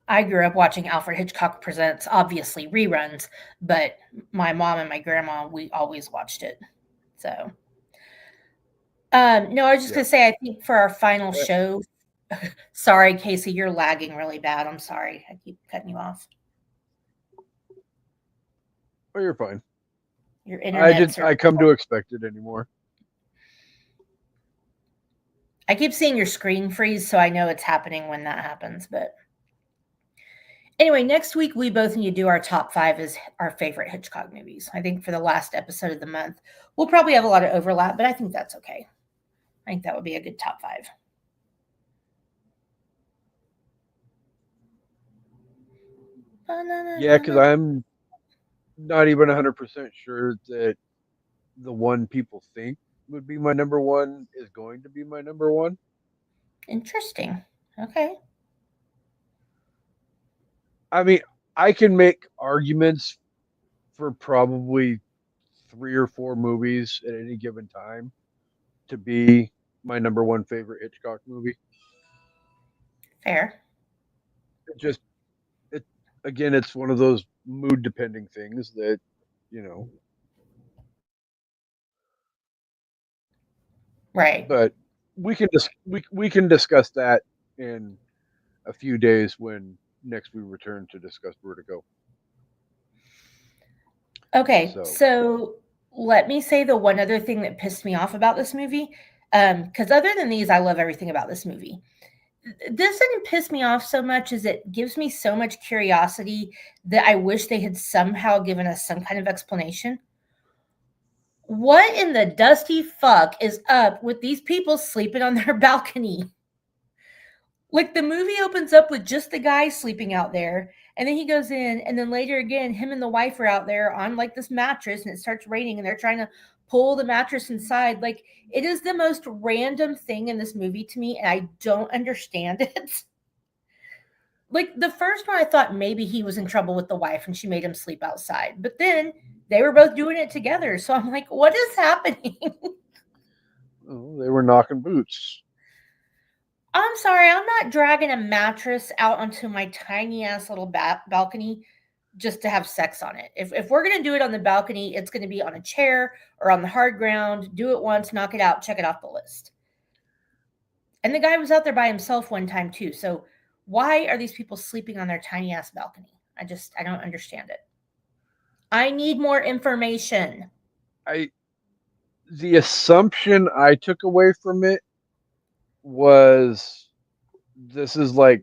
I grew up watching Alfred Hitchcock Presents, obviously reruns, but my mom and my grandma, we always watched it. So, no, I was just Yeah. gonna say, I think for our final show, sorry, Casey, you're lagging really bad. I'm sorry. I keep cutting you off. Oh, you're fine. Your I internet's did. are I come to expect it anymore. I keep seeing your screen freeze, so I know it's happening when that happens. But anyway, next week we both need to do our top five as our favorite Hitchcock movies. I think for the last episode of the month, we'll probably have a lot of overlap, but I think that's okay. I think that would be a good top five. Yeah, because I'm not even 100% sure that the one people think would be my number one is going to be my number one. Interesting. Okay. I mean, I can make arguments for probably three or four movies at any given time to be my number one favorite Hitchcock movie. Fair. It just it again, it's one of those mood depending things that you know. Right. But we can discuss that in a few days when next we return to discuss Vertigo. Okay. So So let me say the one other thing that pissed me off about this movie. Because other than these, I love everything about this movie. This didn't piss me off so much as it gives me so much curiosity that I wish they had somehow given us some kind of explanation. What in the dusty fuck is up with these people sleeping on their balcony? Like the movie opens up with just the guy sleeping out there, and then he goes in, and then later again, him and the wife are out there on like this mattress, and it starts raining, and they're trying to pull the mattress inside. Like it is the most random thing in this movie to me, and I don't understand it. Like the first one, I thought maybe he was in trouble with the wife and she made him sleep outside, but then they were both doing it together. So I'm like, what is happening? they were knocking boots. I'm sorry, I'm not dragging a mattress out onto my tiny ass little balcony just to have sex on it. If we're gonna do it on the balcony, it's gonna be on a chair or on the hard ground. Do it once, knock it out, check it off the list. And the guy was out there by himself one time too. So why are these people sleeping on their tiny ass balcony? I don't understand it. I need more information. I the assumption I took away from it was this is like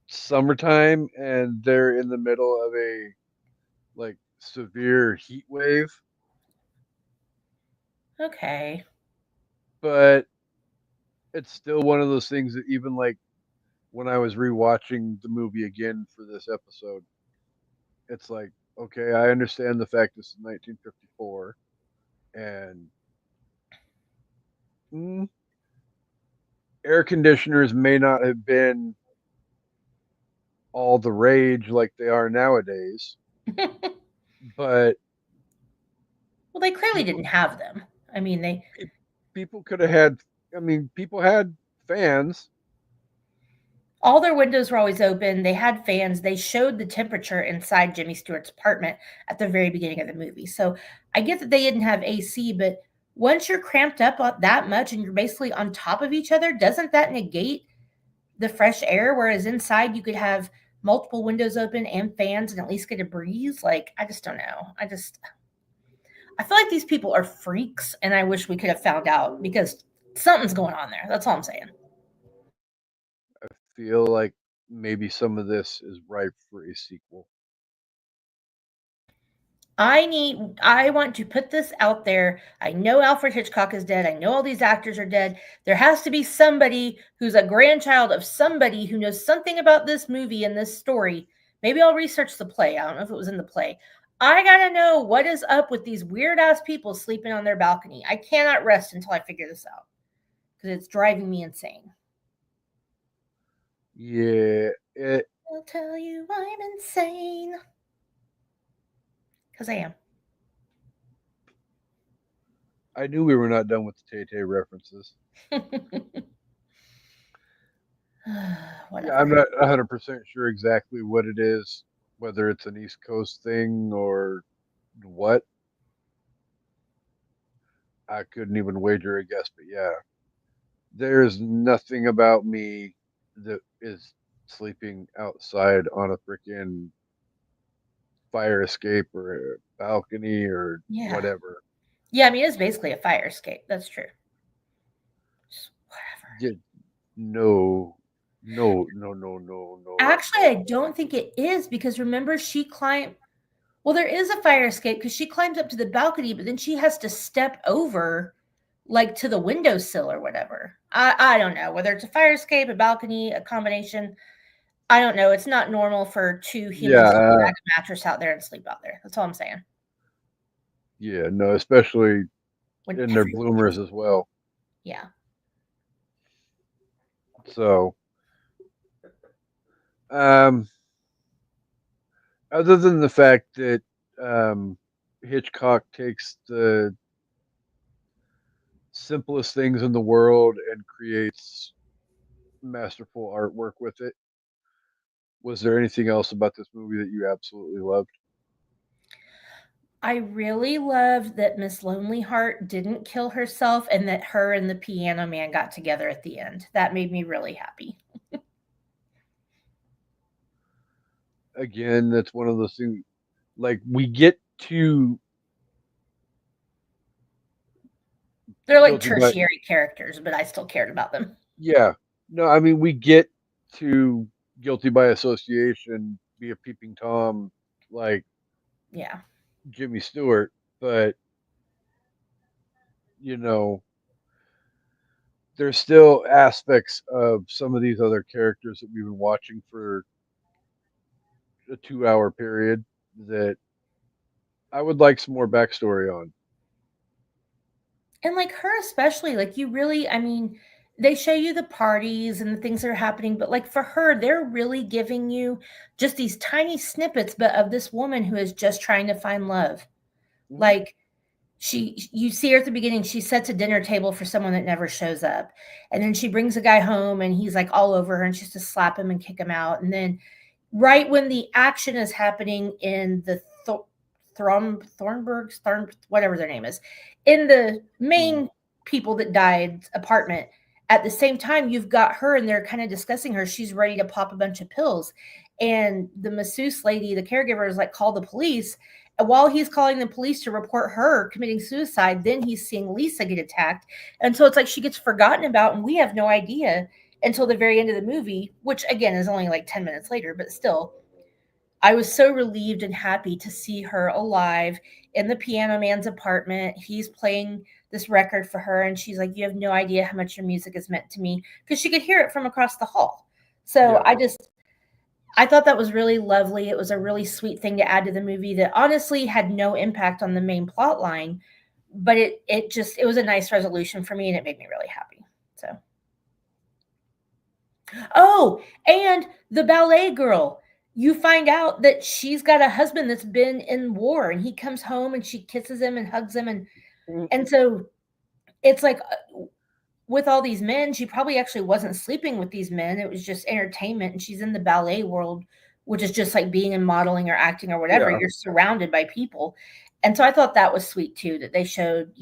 summertime and they're in the middle of a like severe heat wave, Okay. but it's still one of those things that even like when I was rewatching the movie again for this episode, it's like, okay, I understand the fact this is 1954 and mm, air conditioners may not have been all the rage like they are nowadays, Well, but they clearly people didn't have them. I mean, they people could have had. I mean, people had fans. all their windows were always open. They had fans. They showed the temperature inside Jimmy Stewart's apartment at the very beginning of the movie. So I get that they didn't have AC, but once you're cramped up that much and you're basically on top of each other, doesn't that negate the fresh air? Whereas inside you could have multiple windows open and fans and at least get a breeze. Like, I just don't know. I feel like these people are freaks, and I wish we could have found out because something's going on there. That's all I'm saying. Feel like maybe some of this is ripe for a sequel. I want to put this out there. I know Alfred Hitchcock is dead. I know all these actors are dead. There has to be somebody who's a grandchild of somebody who knows something about this movie and this story. Maybe I'll research the play. I don't know if it was in the play. I gotta know what is up with these weird ass people sleeping on their balcony. I cannot rest until I figure this out because it's driving me insane. Yeah, I'll tell you I'm insane. Because I am. I knew we were not done with the Tay Tay references. Yeah, I'm Whatever. not 100% sure exactly what it is, whether it's an East Coast thing or what. I couldn't even wager a guess, but yeah, there's nothing about me that is sleeping outside on a freaking fire escape or a balcony or Yeah. whatever. Yeah, I mean, it's basically a fire escape. That's true. Just whatever. Yeah, no, no, no, no, no, no, Actually, I no. don't think it is because remember, she climbed. Well, there is a fire escape because she climbs up to the balcony, but then she has to step over, like to the windowsill or whatever. I don't know whether it's a fire escape, a balcony, a combination. I don't know. It's not normal for two Yeah, humans to drag a mattress out there and sleep out there. That's all I'm saying. yeah, no, especially When in their everyone is, bloomers as well. yeah. So, um, other than the fact that um, Hitchcock takes the simplest things in the world and creates masterful artwork with it, was there anything else about this movie that you absolutely loved? I really loved that Miss Lonely Heart didn't kill herself and that her and the piano man got together at the end. That made me really happy. Again, that's one of those things. Like we get to They're like guilty by tertiary characters, but I still cared about them. yeah. No, I mean we get to guilty by association, be a peeping tom like Yeah. Jimmy Stewart, but you know, there's still aspects of some of these other characters that we've been watching for a 2 hour period that I would like some more backstory on. And like her especially, like you really, I mean, they show you the parties and the things that are happening, but like for her, they're really giving you just these tiny snippets but of this woman who is just trying to find love. Mhm. Like you see her at the beginning, she sets a dinner table for someone that never shows up. And then she brings a guy home and he's like all over her and she has to slap him and kick him out. And then right when the action is happening in the whatever their name is, in the Mm. main people that died apartment, at the same time, you've got her and they're kind of discussing her. She's ready to pop a bunch of pills. And the masseuse lady, the caregiver, is like, call the police. And while he's calling the police to report her committing suicide, then he's seeing Lisa get attacked. And so it's like she gets forgotten about, and we have no idea. until the very end of the movie, which again is only like 10 minutes later, but still, I was so relieved and happy to see her alive in the piano man's apartment. He's playing this record for her, and she's like, "You have no idea how much your music has meant to me," because she could hear it from across the hall. So Yeah. I thought that was really lovely. It was a really sweet thing to add to the movie that honestly had no impact on the main plot line, but it was a nice resolution for me and it made me really happy. So, oh, and the ballet girl, you find out that she's got a husband that's been in war and he comes home and she kisses him and hugs him Mm, and so it's like with all these men, she probably actually wasn't sleeping with these men. It was just entertainment. And she's in the ballet world, which is just like being in modeling or acting or whatever. yeah. You're surrounded by people. And so I thought that was sweet too, that they showed,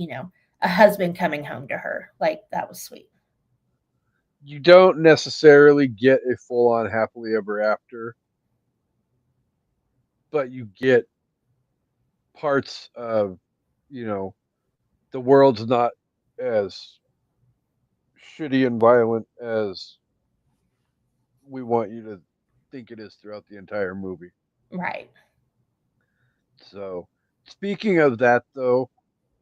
a husband coming home to her. Like that was sweet. You don't necessarily get a full on happily ever after, but you get parts of, you know, the world's not as shitty and violent as we want you to think it is throughout the entire movie. Right. So, speaking of that, though,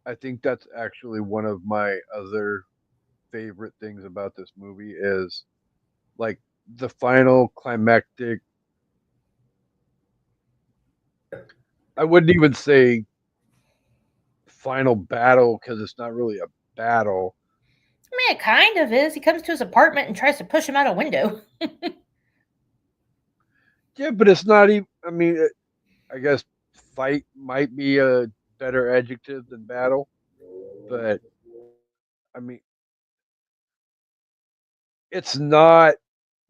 I think that's actually one of my other favorite things about this movie is like the final climactic. I wouldn't even say final battle because it's not really a battle. I mean, it kind of is. He comes to his apartment and tries to push him out a window. Yeah, but it's not even. I mean, I guess fight might be a better adjective than battle, but I mean, it's not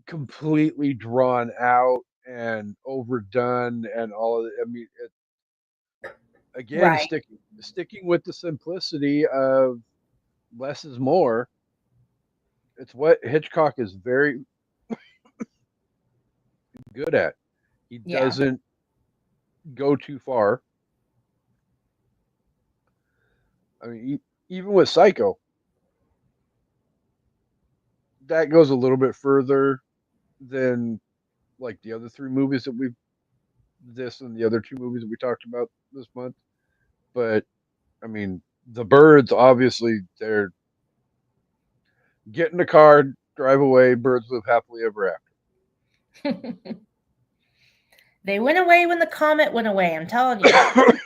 completely drawn out and overdone and all of it. I mean, again, Right. sticking with the simplicity of less is more. It's what Hitchcock is very good at. He Yeah. doesn't go too far. I mean, even with Psycho, that goes a little bit further than like the other three movies that we've this and the other two movies that we talked about this month. But I mean, the birds obviously they're get in the car, drive away, birds live happily ever They went away when the comet went away. I'm telling you. after.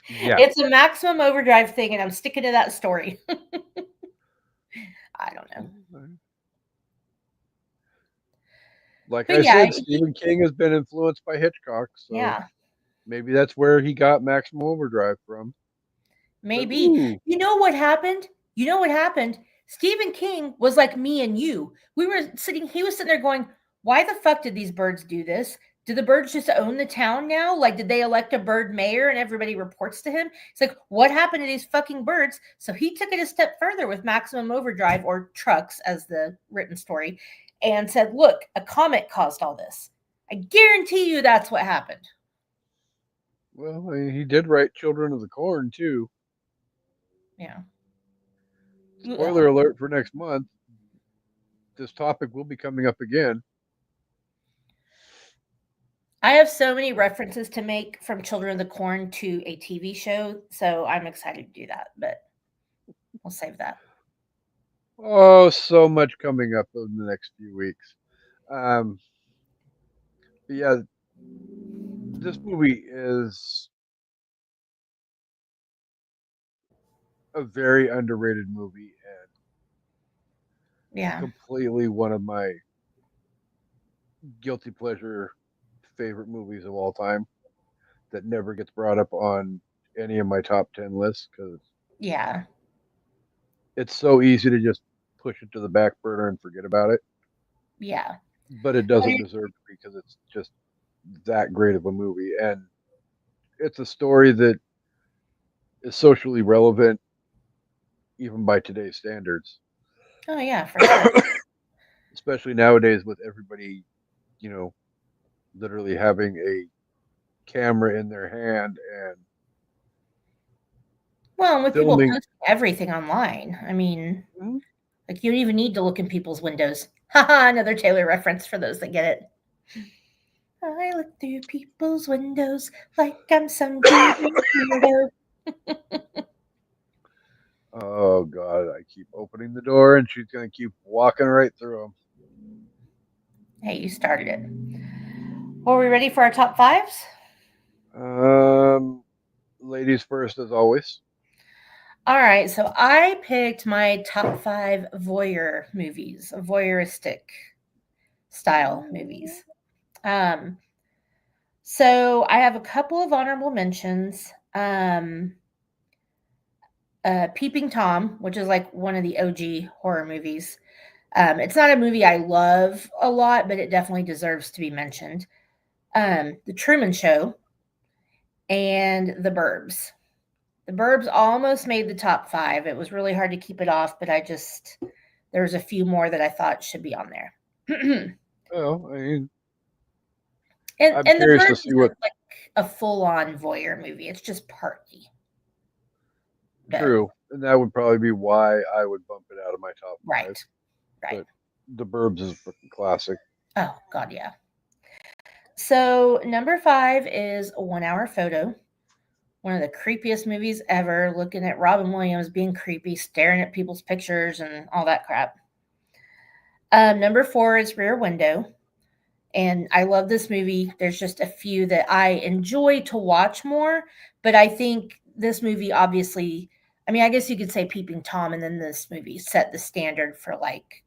Yeah. It's a maximum overdrive thing, and I'm sticking to that story. I don't know. Like But I yeah, said, Stephen King has been influenced by Hitchcock, so yeah, maybe that's where he got Maximum Overdrive from. But maybe. ooh, You know what happened? You know what happened? Stephen King was like me and you. He was sitting there going, why the fuck did these birds do this? Do the birds just own the town now? Like, did they elect a bird mayor and everybody reports to him? It's like, what happened to these fucking birds? So he took it a step further with Maximum Overdrive or Trucks as the written story and said, look, a comet caused all this. I guarantee you that's what happened. well, I mean, he did write Children of the Corn too. Yeah. Spoiler alert for next month. This topic will be coming up again. I have so many references to make from Children of the Corn to a TV show, so I'm excited to do that, but we'll save that. Oh, so much coming up in the next few weeks. Um, but yeah, this movie is a very underrated movie and Yeah. completely one of my guilty pleasure favorite movies of all time that never gets brought up on any of my top 10 lists because Yeah. it's so easy to just push it to the back burner and forget about it. Yeah. But it doesn't deserve to because it's just that great of a movie. And it's a story that is socially relevant even by today's standards, Oh, yeah, for sure. especially nowadays with everybody, you know, literally having a camera in their hand and Well, and with people filming. posting everything online, I mean, Mhm. Like, you don't even need to look in people's windows. Haha, another Taylor reference for those that get it. I look through people's windows like I'm some deviant weirdo. Oh God, I keep opening the door, and she's gonna keep walking right through Hey, you started it. Well, are we ready for our top fives? them. Ladies first, as always. All right, so I picked my top five voyeur movies, voyeuristic style movies. Um, so I have a couple of honorable mentions. Peeping Tom, which is like one of the OG horror movies. It's not a movie I love a lot, but it definitely deserves to be mentioned. The Truman Show and The Burbs. The Burbs almost made the top five. It was really hard to keep it off, but there's a few more that I thought should be on there. and Oh, I mean, I'm The curious to Burbs see what. isn't like a full on voyeur movie. It's just partly. But True, and that would probably be why I would bump it out of my top five. right, right. But The Burbs is a freaking classic. Oh God, yeah. So number five is a 1 Hour Photo. One of the creepiest movies ever. Looking at Robin Williams being creepy, staring at people's pictures and all that crap. Number four is Rear Window. And I love this movie. There's just a few that I enjoy to watch more, but I think this movie obviously, I mean, I guess you could say Peeping Tom and then this movie set the standard for like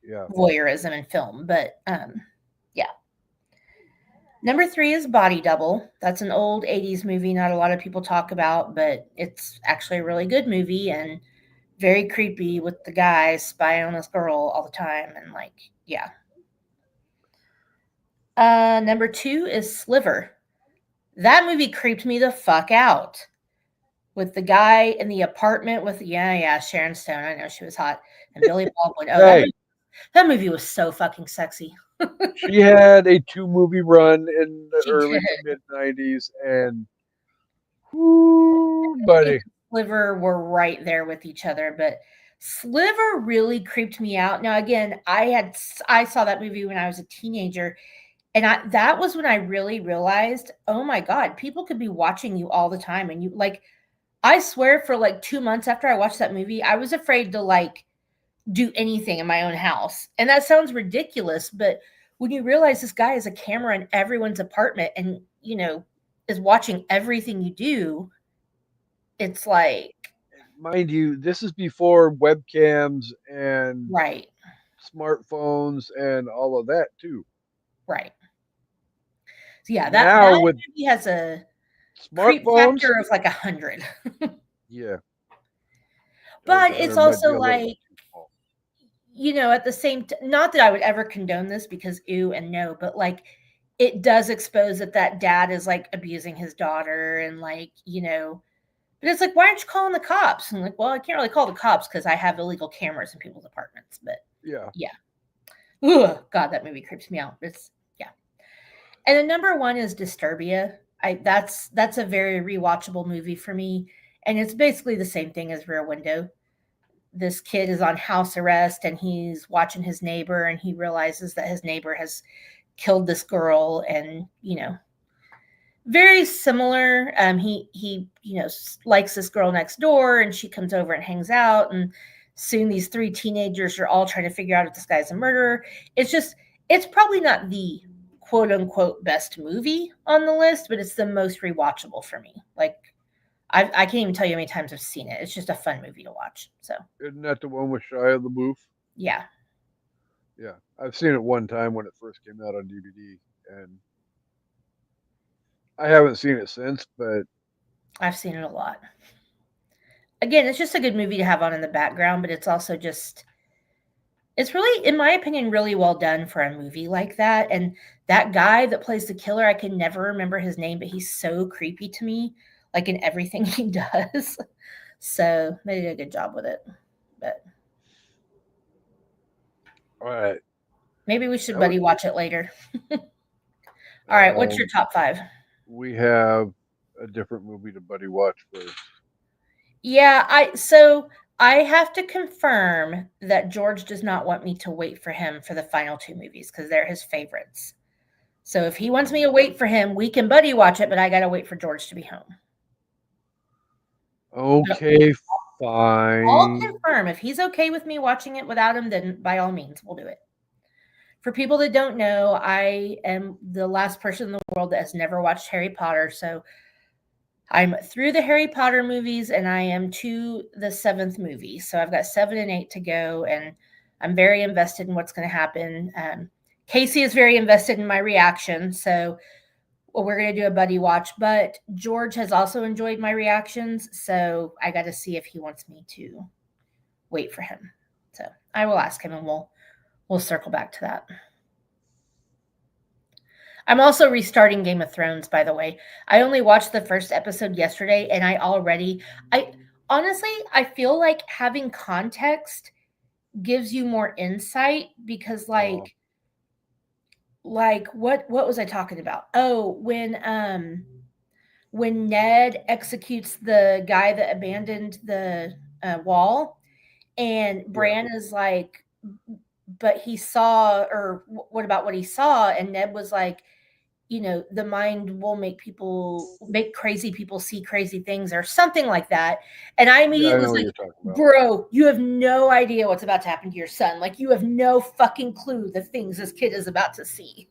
Yeah. voyeurism in film, but yeah. Number three is Body Double. That's an old 80s movie not a lot of people talk about, but it's actually a really good movie and very creepy with the guy spying on this girl all the time and like, yeah. Number two is Sliver. That movie creeped me the fuck out. With the guy in the apartment with Sharon Stone. I know she was hot. And Billy Baldwin. Oh, Hey, that movie was so fucking sexy. she had a 2 movie run in the She early did. to mid '90s, and whoo, buddy. Sliver were right there with each other, but Sliver really creeped me out. Now, again, I saw that movie when I was a teenager, and that was when I really realized, oh my god, people could be watching you all the time, and you like. I swear, for like 2 months after I watched that movie, I was afraid to like do anything in my own house, and that sounds ridiculous, but when you realize this guy has a camera in everyone's apartment, and is watching everything you do, it's like Mind you, this is before webcams and right. smartphones and all of that too. Right. So yeah, that Now with movie has a creep smartphones, factor of like 100. yeah, I think But it's 100 might be also a little bit like, too small. at the same not that I would ever condone this because ew and no, but like it does expose that dad is like abusing his daughter and like, but it's like, why aren't you calling the cops? And like, well, I can't really call the cops because I have illegal cameras in people's apartments. But Yeah. yeah. Ugh, God, that movie creeps me out. It's yeah. And then number one is Disturbia. That's a very rewatchable movie for me. And it's basically the same thing as Rear Window. This kid is on house arrest and he's watching his neighbor and he realizes that his neighbor has killed this girl and, very similar. He likes this girl next door and she comes over and hangs out and soon these three teenagers are all trying to figure out if this guy's a murderer. It's probably not the quote unquote best movie on the list, but it's the most rewatchable for me. Like I can't even tell you how many times I've seen it. It's just a fun movie to watch. So Isn't that the one with Shia LaBeouf? yeah. Yeah, I've seen it one time when it first came out on DVD, and I haven't seen it since. But I've seen it a lot. Again, it's just a good movie to have on in the background, but it's also just it's really, in my opinion, really well done for a movie like that. And that guy that plays the killer, I can never remember his name, but he's so creepy to me, like in everything he does. So they did a good job with it. But all right, maybe we should that was, buddy watch it later. All right, what's your um, top five? we have a different movie to buddy watch first. Yeah, so I have to confirm that George does not want me to wait for him for the final two movies because they're his favorites. So if he wants me to wait for him, we can buddy watch it, but I got to wait for George to be home. But Okay, I'll fine. confirm if he's okay with me watching it without him, then by all means, we'll do it. For people that don't know, I am the last person in the world that has never watched Harry Potter. So I'm through the Harry Potter movies and I am to the seventh movie. So I've got 7 and 8 to go, and I'm very invested in what's going to happen. Casey is very invested in my reaction. So we're going to do a buddy watch, but George has also enjoyed my reactions. So I got to see if he wants me to wait for him. So I will ask him and we'll circle back to that. I'm also restarting Game of Thrones, by the way. I only watched the first episode yesterday and I honestly, I feel like having context gives you more insight because Oh, what was I talking about? Oh, when Ned executes the guy that abandoned the wall, and yeah. Bran is like, but he saw, or what about what he saw? And Ned was like, the mind will make crazy people see crazy things or something like that. And I Yeah, I immediately know was what like, you're talking about. bro, you have no idea what's about to happen to your son. Like, you have no fucking clue the things this kid is about to see.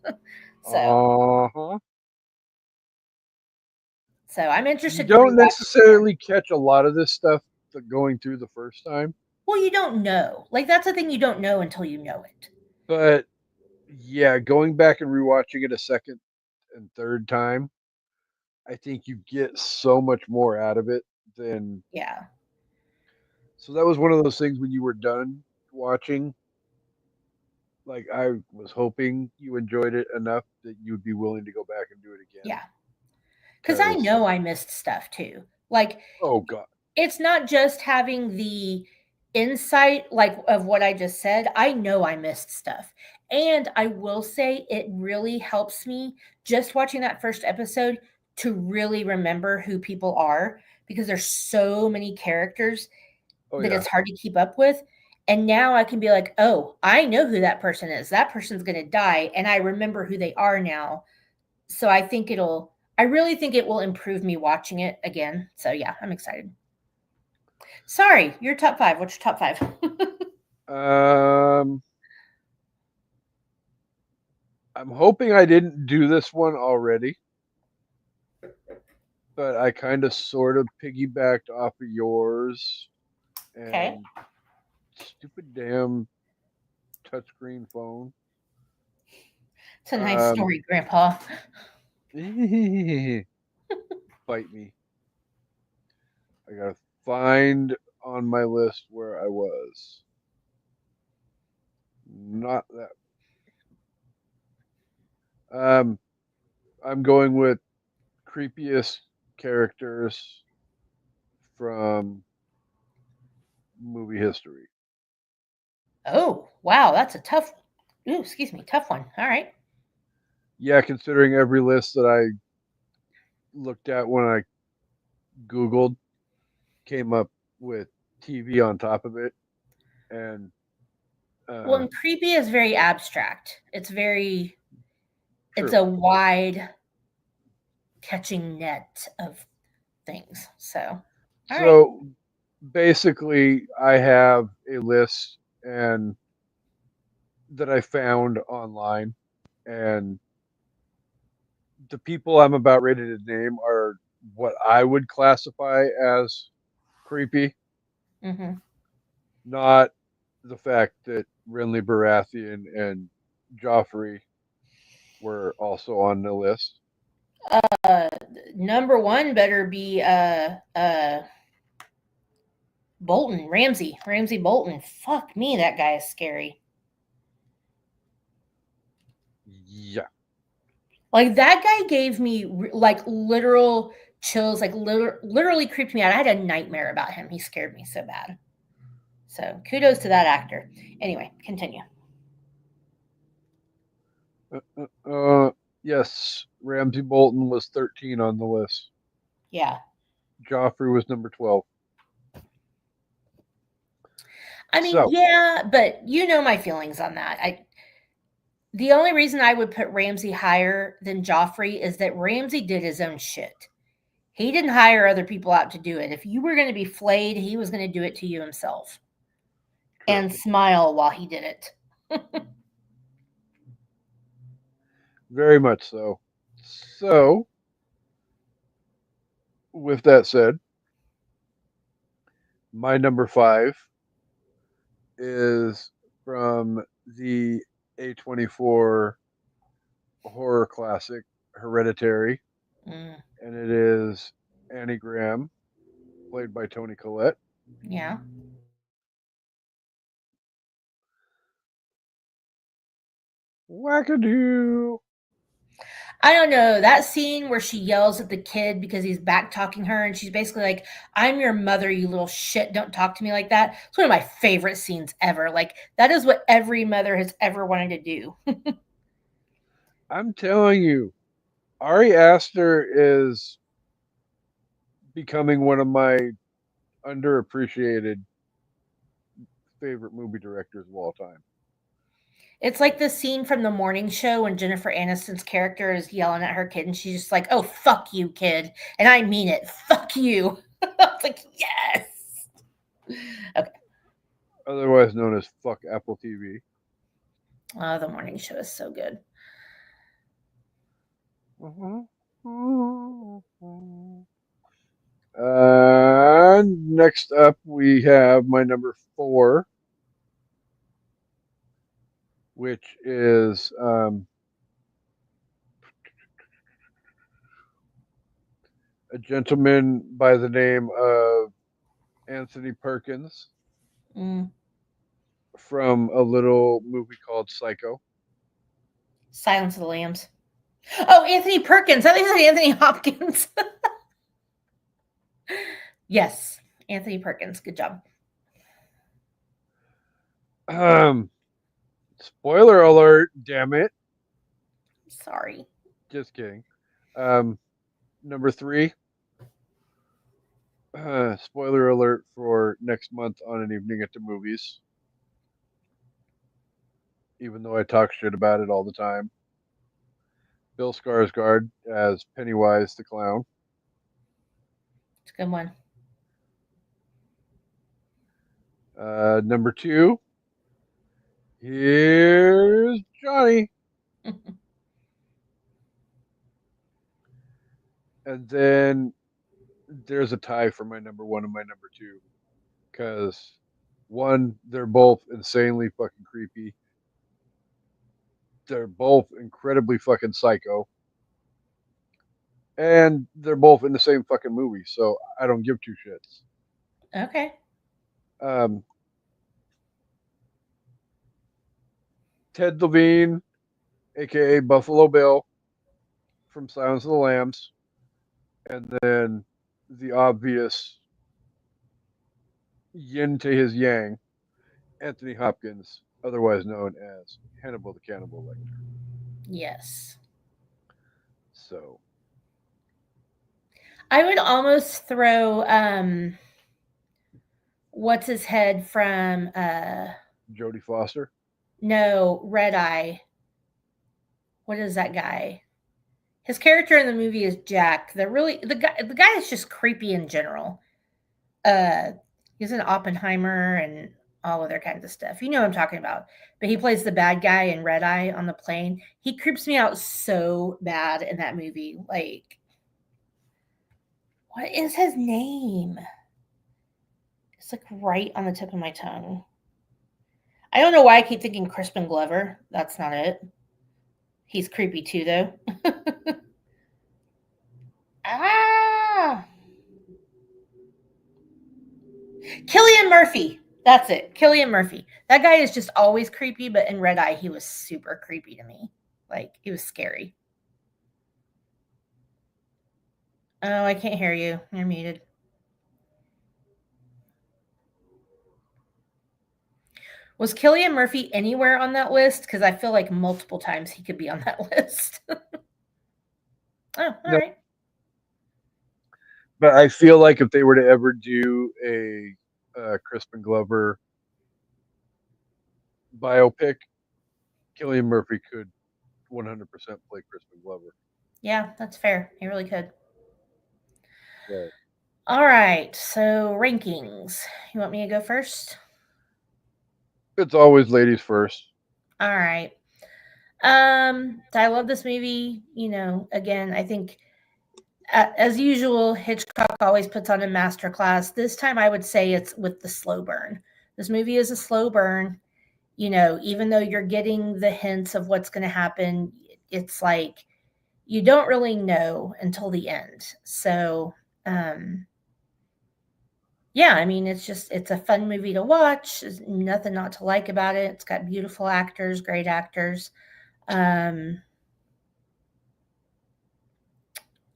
so, Uh-huh. so I'm You interested to don't rewatch it again. necessarily catch a lot of this stuff going through the first time, Well, you don't know. Like, that's the thing, you don't know until you know it. but yeah, going back and rewatching it a second and third time, I think you get so much more out of it than. Yeah. So that was one of those things when you were done watching. Like I was hoping you enjoyed it enough that you would be willing to go back and do it again. Yeah. Because I Because know I missed stuff too. Like, oh god, it's not just having the insight like of what I just said. I know I missed stuff. And I will say it really helps me just watching that first episode to really remember who people are because there's so many characters oh that yeah, it's hard to keep up with. And now I can be like, "Oh, I know who that person is. That person's going to die and I remember who they are now." So I really think it will improve me watching it again. So yeah, I'm excited. Sorry, your top 5. What's your top 5? um, I'm hoping I didn't do this one already, but I kind of sort of piggybacked off of yours Okay. and stupid damn touchscreen phone. It's a nice Um, story, Grandpa. bite me. I gotta find on my list where I was. Not that. Um, I'm going with creepiest characters from movie history. Oh, wow, that's a tough ooh, excuse me, tough one. All right. Yeah, considering every list that I looked at when I Googled came up with TV on top of it, and Well, uh, and creepy is very abstract. It's true. a wide catching net of things. So, all right. So basically, I have a list and that I found online, and the people I'm about ready to name are what I would classify as creepy, Mhm. not the fact that Renly Baratheon and Joffrey were also on the list. Uh Number 1 better be Bolton, Ramsey Bolton. Fuck me, that guy is scary. Yeah. Like that guy gave me like literal chills, like literally creeped me out. I had a nightmare about him. He scared me so bad. So kudos to that actor. Anyway, continue. Yes, Ramsay Bolton was 13 on the list. Yeah. Joffrey was number 12. I mean, So yeah, but you know my feelings on that. The only reason I would put Ramsay higher than Joffrey is that Ramsay did his own shit. He didn't hire other people out to do it. If you were going to be flayed, he was going to do it to you himself true, and smile while he did it. very much so. So with that said, my number five is from the A24 horror classic Hereditary, Mm, and it is Annie Graham, played by Toni Collette. yeah. Wackadoo! I don't know. That scene where she yells at the kid because he's back talking her and she's basically like, I'm your mother, you little shit. Don't talk to me like that. It's one of my favorite scenes ever. Like, that is what every mother has ever wanted to do. I'm telling you, Ari Aster is becoming one of my underappreciated favorite movie directors of all time. It's like the scene from the morning show when Jennifer Aniston's character is yelling at her kid and she's just like, oh, fuck you, kid. And I mean it. Fuck you. I was like, yes. Okay. Otherwise known as Fuck Apple TV. Oh, the morning show is so good. Next up, we have my number four, which is a gentleman by the name of Anthony Perkins Mm. from a little movie called Psycho. Silence of the Lambs. Oh, Anthony Perkins. I think it's Anthony Hopkins. Yes, Anthony Perkins. Good job. Um, Spoiler alert! Damn it! Sorry. Just kidding. Um, Number three. Spoiler alert for next month on an evening at the movies. Even though I talk shit about it all the time. Bill Skarsgård as Pennywise the clown. It's a good one. Number two. Here's Johnny. And then there's a tie for my number one and my number two. Because one, they're both insanely fucking creepy. They're both incredibly fucking psycho. And they're both in the same fucking movie, so I don't give two shits. Okay. Um, Ted Levine, aka Buffalo Bill from Silence of the Lambs, and then the obvious yin to his yang, Anthony Hopkins, otherwise known as Hannibal the Cannibal Lecter. Yes. So, I would almost throw what's his head from Jodie Foster. no, Red Eye. What is that guy? His character in the movie is Jack. The guy is just creepy in general. Uh he's in Oppenheimer and all other kinds of stuff. You know what I'm talking about. But he plays the bad guy in Red Eye on the plane. He creeps me out so bad in that movie. Like, what is his name? It's like right on the tip of my tongue. I don't know why I keep thinking Crispin Glover. That's not it. He's creepy too, though. Ah, Killian Murphy. That's it. Killian Murphy. That guy is just always creepy, but in Red Eye, he was super creepy to me. Like, he was scary. Oh, I can't hear you. You're muted. Was Killian Murphy anywhere on that list? Because I feel like multiple times he could be on that list. Oh, all No, right. but I feel like if they were to ever do a Crispin Glover biopic, Cillian Murphy could 100% play Crispin Glover. Yeah, that's fair. He really could. So All right, so rankings. You want me to go first? it's always ladies first. All right. I love this movie. You know, again, I think as usual, Hitchcock always puts on a masterclass. This time, I would say it's with the slow burn. This movie is a slow burn. You know, even though you're getting the hints of what's going to happen, it's like you don't really know until the end. So, um, yeah, I mean, it's a fun movie to watch. There's nothing not to like about it. It's got beautiful actors, great actors. Um,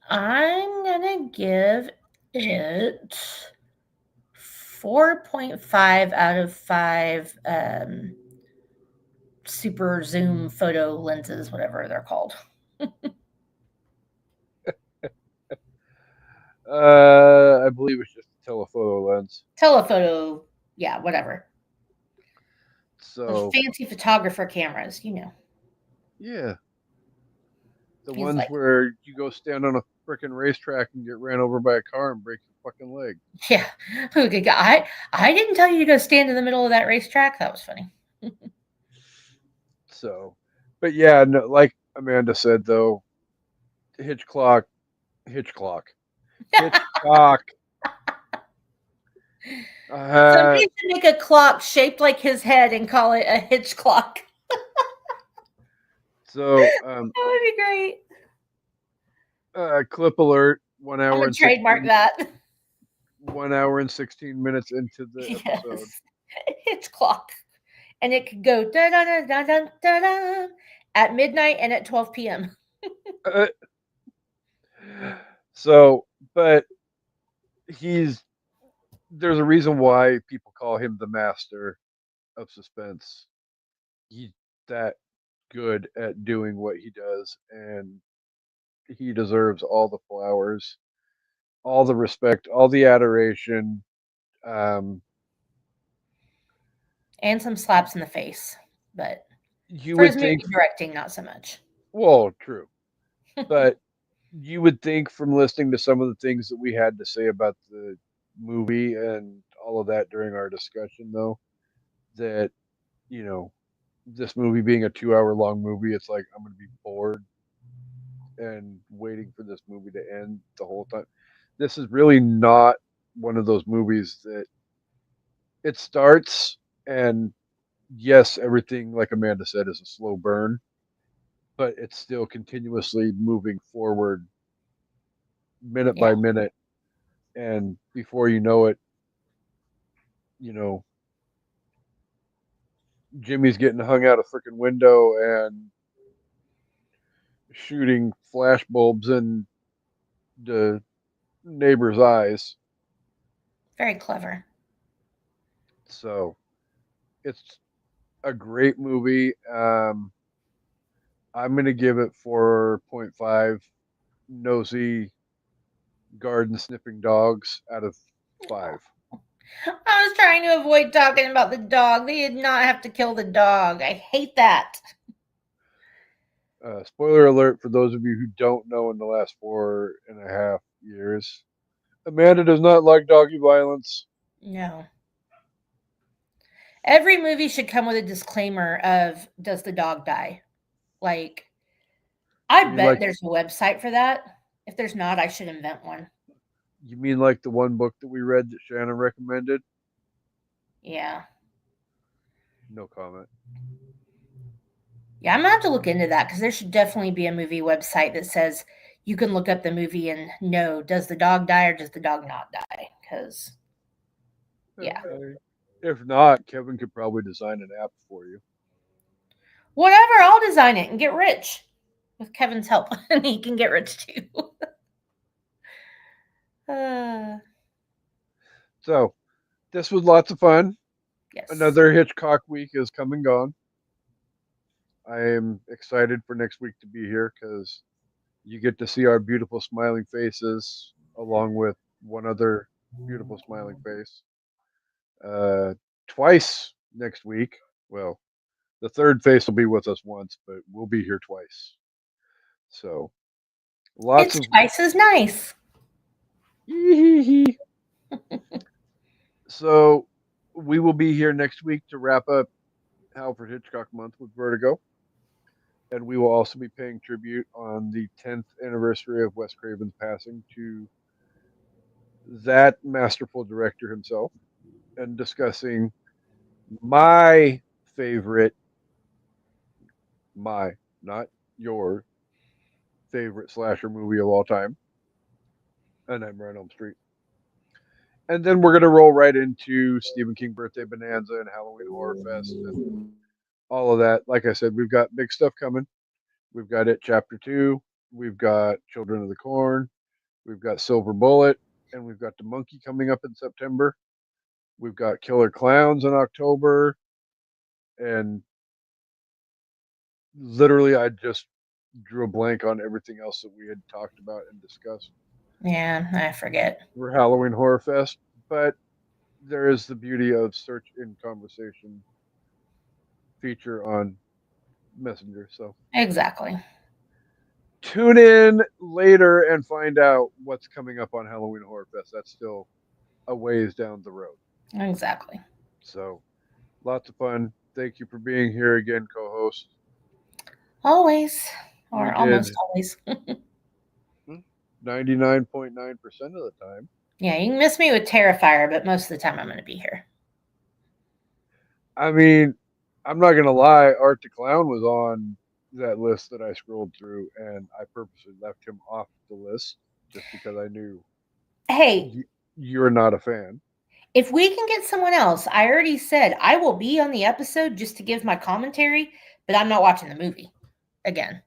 I'm gonna give it 4.5 out of 5 super zoom photo lenses, whatever they're called. I believe it's just a telephoto lens. Telephoto, yeah, whatever. Those So fancy photographer cameras, you know. yeah, the He's ones like, where you go stand on a freaking racetrack and get ran over by a car and break your fucking leg. yeah, who did I didn't tell you to go stand in the middle of that racetrack. That was funny. So, but yeah, no, like Amanda said though, Hitchcock, Hitchcock, Hitchcock. Uh, Somebody should make a clock shaped like his head and call it a hitch clock. so That would be great. clip alert. One I'm hour gonna and trademark 16. that. 1 hour and 16 minutes into the episode. Yes, hitch clock, and it could go da da da da da da da at midnight and at 12 p.m. Uh, so, but he's there's a reason why people call him the master of suspense. He's that good at doing what he does, and he deserves all the flowers, all the respect, all the adoration. Um, And some slaps in the face, but you for his would movie think, directing, not so much. well, true, but you would think from listening to some of the things that we had to say about the movie and all of that during our discussion, though, that you know this movie being a 2 hour long movie, it's like I'm going to be bored and waiting for this movie to end the whole time. This is really not one of those movies that it starts and yes, everything like Amanda said is a slow burn, but it's still continuously moving forward minute Yeah, by minute, and before you know it, you know Jimmy's getting hung out a freaking window and shooting flash bulbs in the neighbor's eyes. very clever. So it's a great movie. I'm gonna give it 4.5 nosy garden sniffing dogs out of 5. I was trying to avoid talking about the dog. They did not have to kill the dog. I hate that. Spoiler alert for those of you who don't know, in the last 4.5 years, Amanda does not like doggy violence. No. Every movie should come with a disclaimer of does the dog die? Like, I You mean bet like there's a website for that. If there's not, I should invent one. you mean like the one book that we read that Shannon recommended? Yeah. No comment. Yeah, I'm gonna have to look into that because there should definitely be a movie website that says you can look up the movie and know does the dog die or does the dog not die? Because yeah, If not, Kevin could probably design an app for you. whatever. I'll design it and get rich with Kevin's help, and he can get rich too. uh, So this was lots of fun. yes. Another Hitchcock week is come and gone. I am excited for next week to be here because you get to see our beautiful smiling faces along with one other beautiful smiling face. Uh, twice next week. Well, The third face will be with us once, but we'll be here twice. So lots It's of twice as nice. so we will be here next week to wrap up Alfred Hitchcock month with Vertigo. And we will also be paying tribute on the 10th anniversary of Wes Craven's passing to that masterful director himself and discussing my favorite, my, not your favorite slasher movie of all time, A Nightmare on Elm Street. And then we're going to roll right into Stephen King Birthday Bonanza and Halloween Horror Fest and all of that. Like I said, we've got big stuff coming. We've got It Chapter 2. We've got Children of the Corn. We've got Silver Bullet. And we've got The Monkey coming up in September. We've got Killer Clowns in October. And literally, I just drew a blank on everything else that we had talked about and discussed Yeah, I forget. for Halloween Horror Fest. But there is the beauty of search in conversation feature on Messenger. So Exactly. tune in later and find out what's coming up on Halloween Horror Fest. That's still a ways down the road. Exactly. So lots of fun. Thank you for being here again, co-host. Always. We Or did almost always. 99.9% of the time. Yeah, you can miss me with Terrifier, but most of the time I'm going to be here. I mean, I'm not gonna lie, Art the Clown was on that list that I scrolled through, and I purposely left him off the list just because I knew Hey, you're not a fan. if we can get someone else, I already said I will be on the episode just to give my commentary, but I'm not watching the movie again.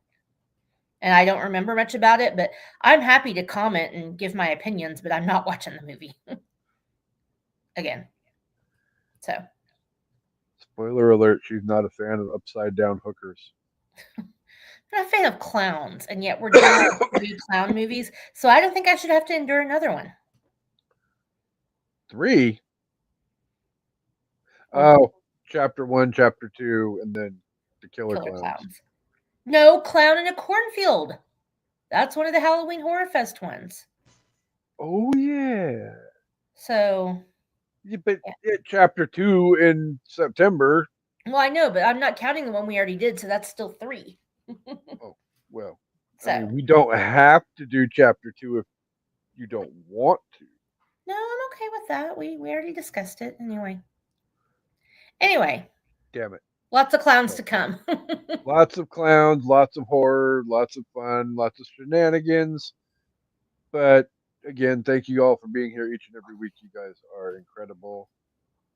And I don't remember much about it, but I'm happy to comment and give my opinions, but I'm not watching the movie again. So, Spoiler alert: she's not a fan of upside down hookers. I'm not a fan of clowns, and yet we're doing new clown movies. So I don't think I should have to endure another one. 3. Well, Oh, chapter 1, chapter 2, and then the Killer Killer Clowns. Clowns. No, Clown in a Cornfield. That's one of the Halloween Horror Fest ones. Oh yeah. So, Yeah, but yeah. chapter 2 in September. Well, I know, but I'm not counting the one we already did, so that's still 3. Oh well. So, I mean, we don't have to do chapter 2 if you don't want to. no, I'm okay with that. We already discussed it anyway. Anyway, Damn it. lots of clowns to come. Lots of clowns, lots of horror, lots of fun, lots of shenanigans. But again, thank you all for being here each and every week. You guys are incredible.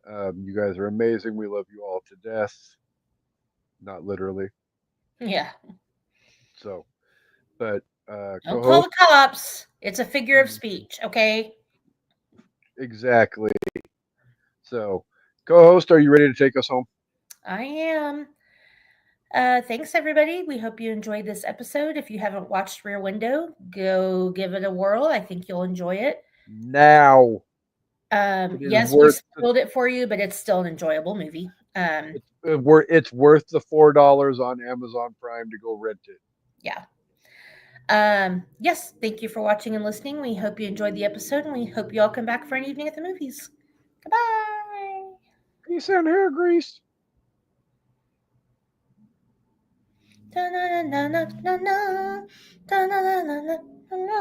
You guys are amazing. We love you all to death. Not literally. Yeah. So, but Don't call the co-host, cops. It's a figure of speech, okay? exactly. So, co-host, are you ready to take us home? I am. Thanks, everybody. We hope you enjoyed this episode. If you haven't watched Rear Window, go give it a whirl. I think you'll enjoy it. Now, it is Yes, we worth spoiled it for you, but it's still an enjoyable movie. it's worth the $4 on Amazon Prime to go rent it. Yeah. Yes, thank you for watching and listening. We hope you enjoyed the episode, and we hope you all come back for an evening at the movies. Goodbye. Peace and hair grease. Da-na-na-na-na-na-na. Da-na-na-na-na-na-na.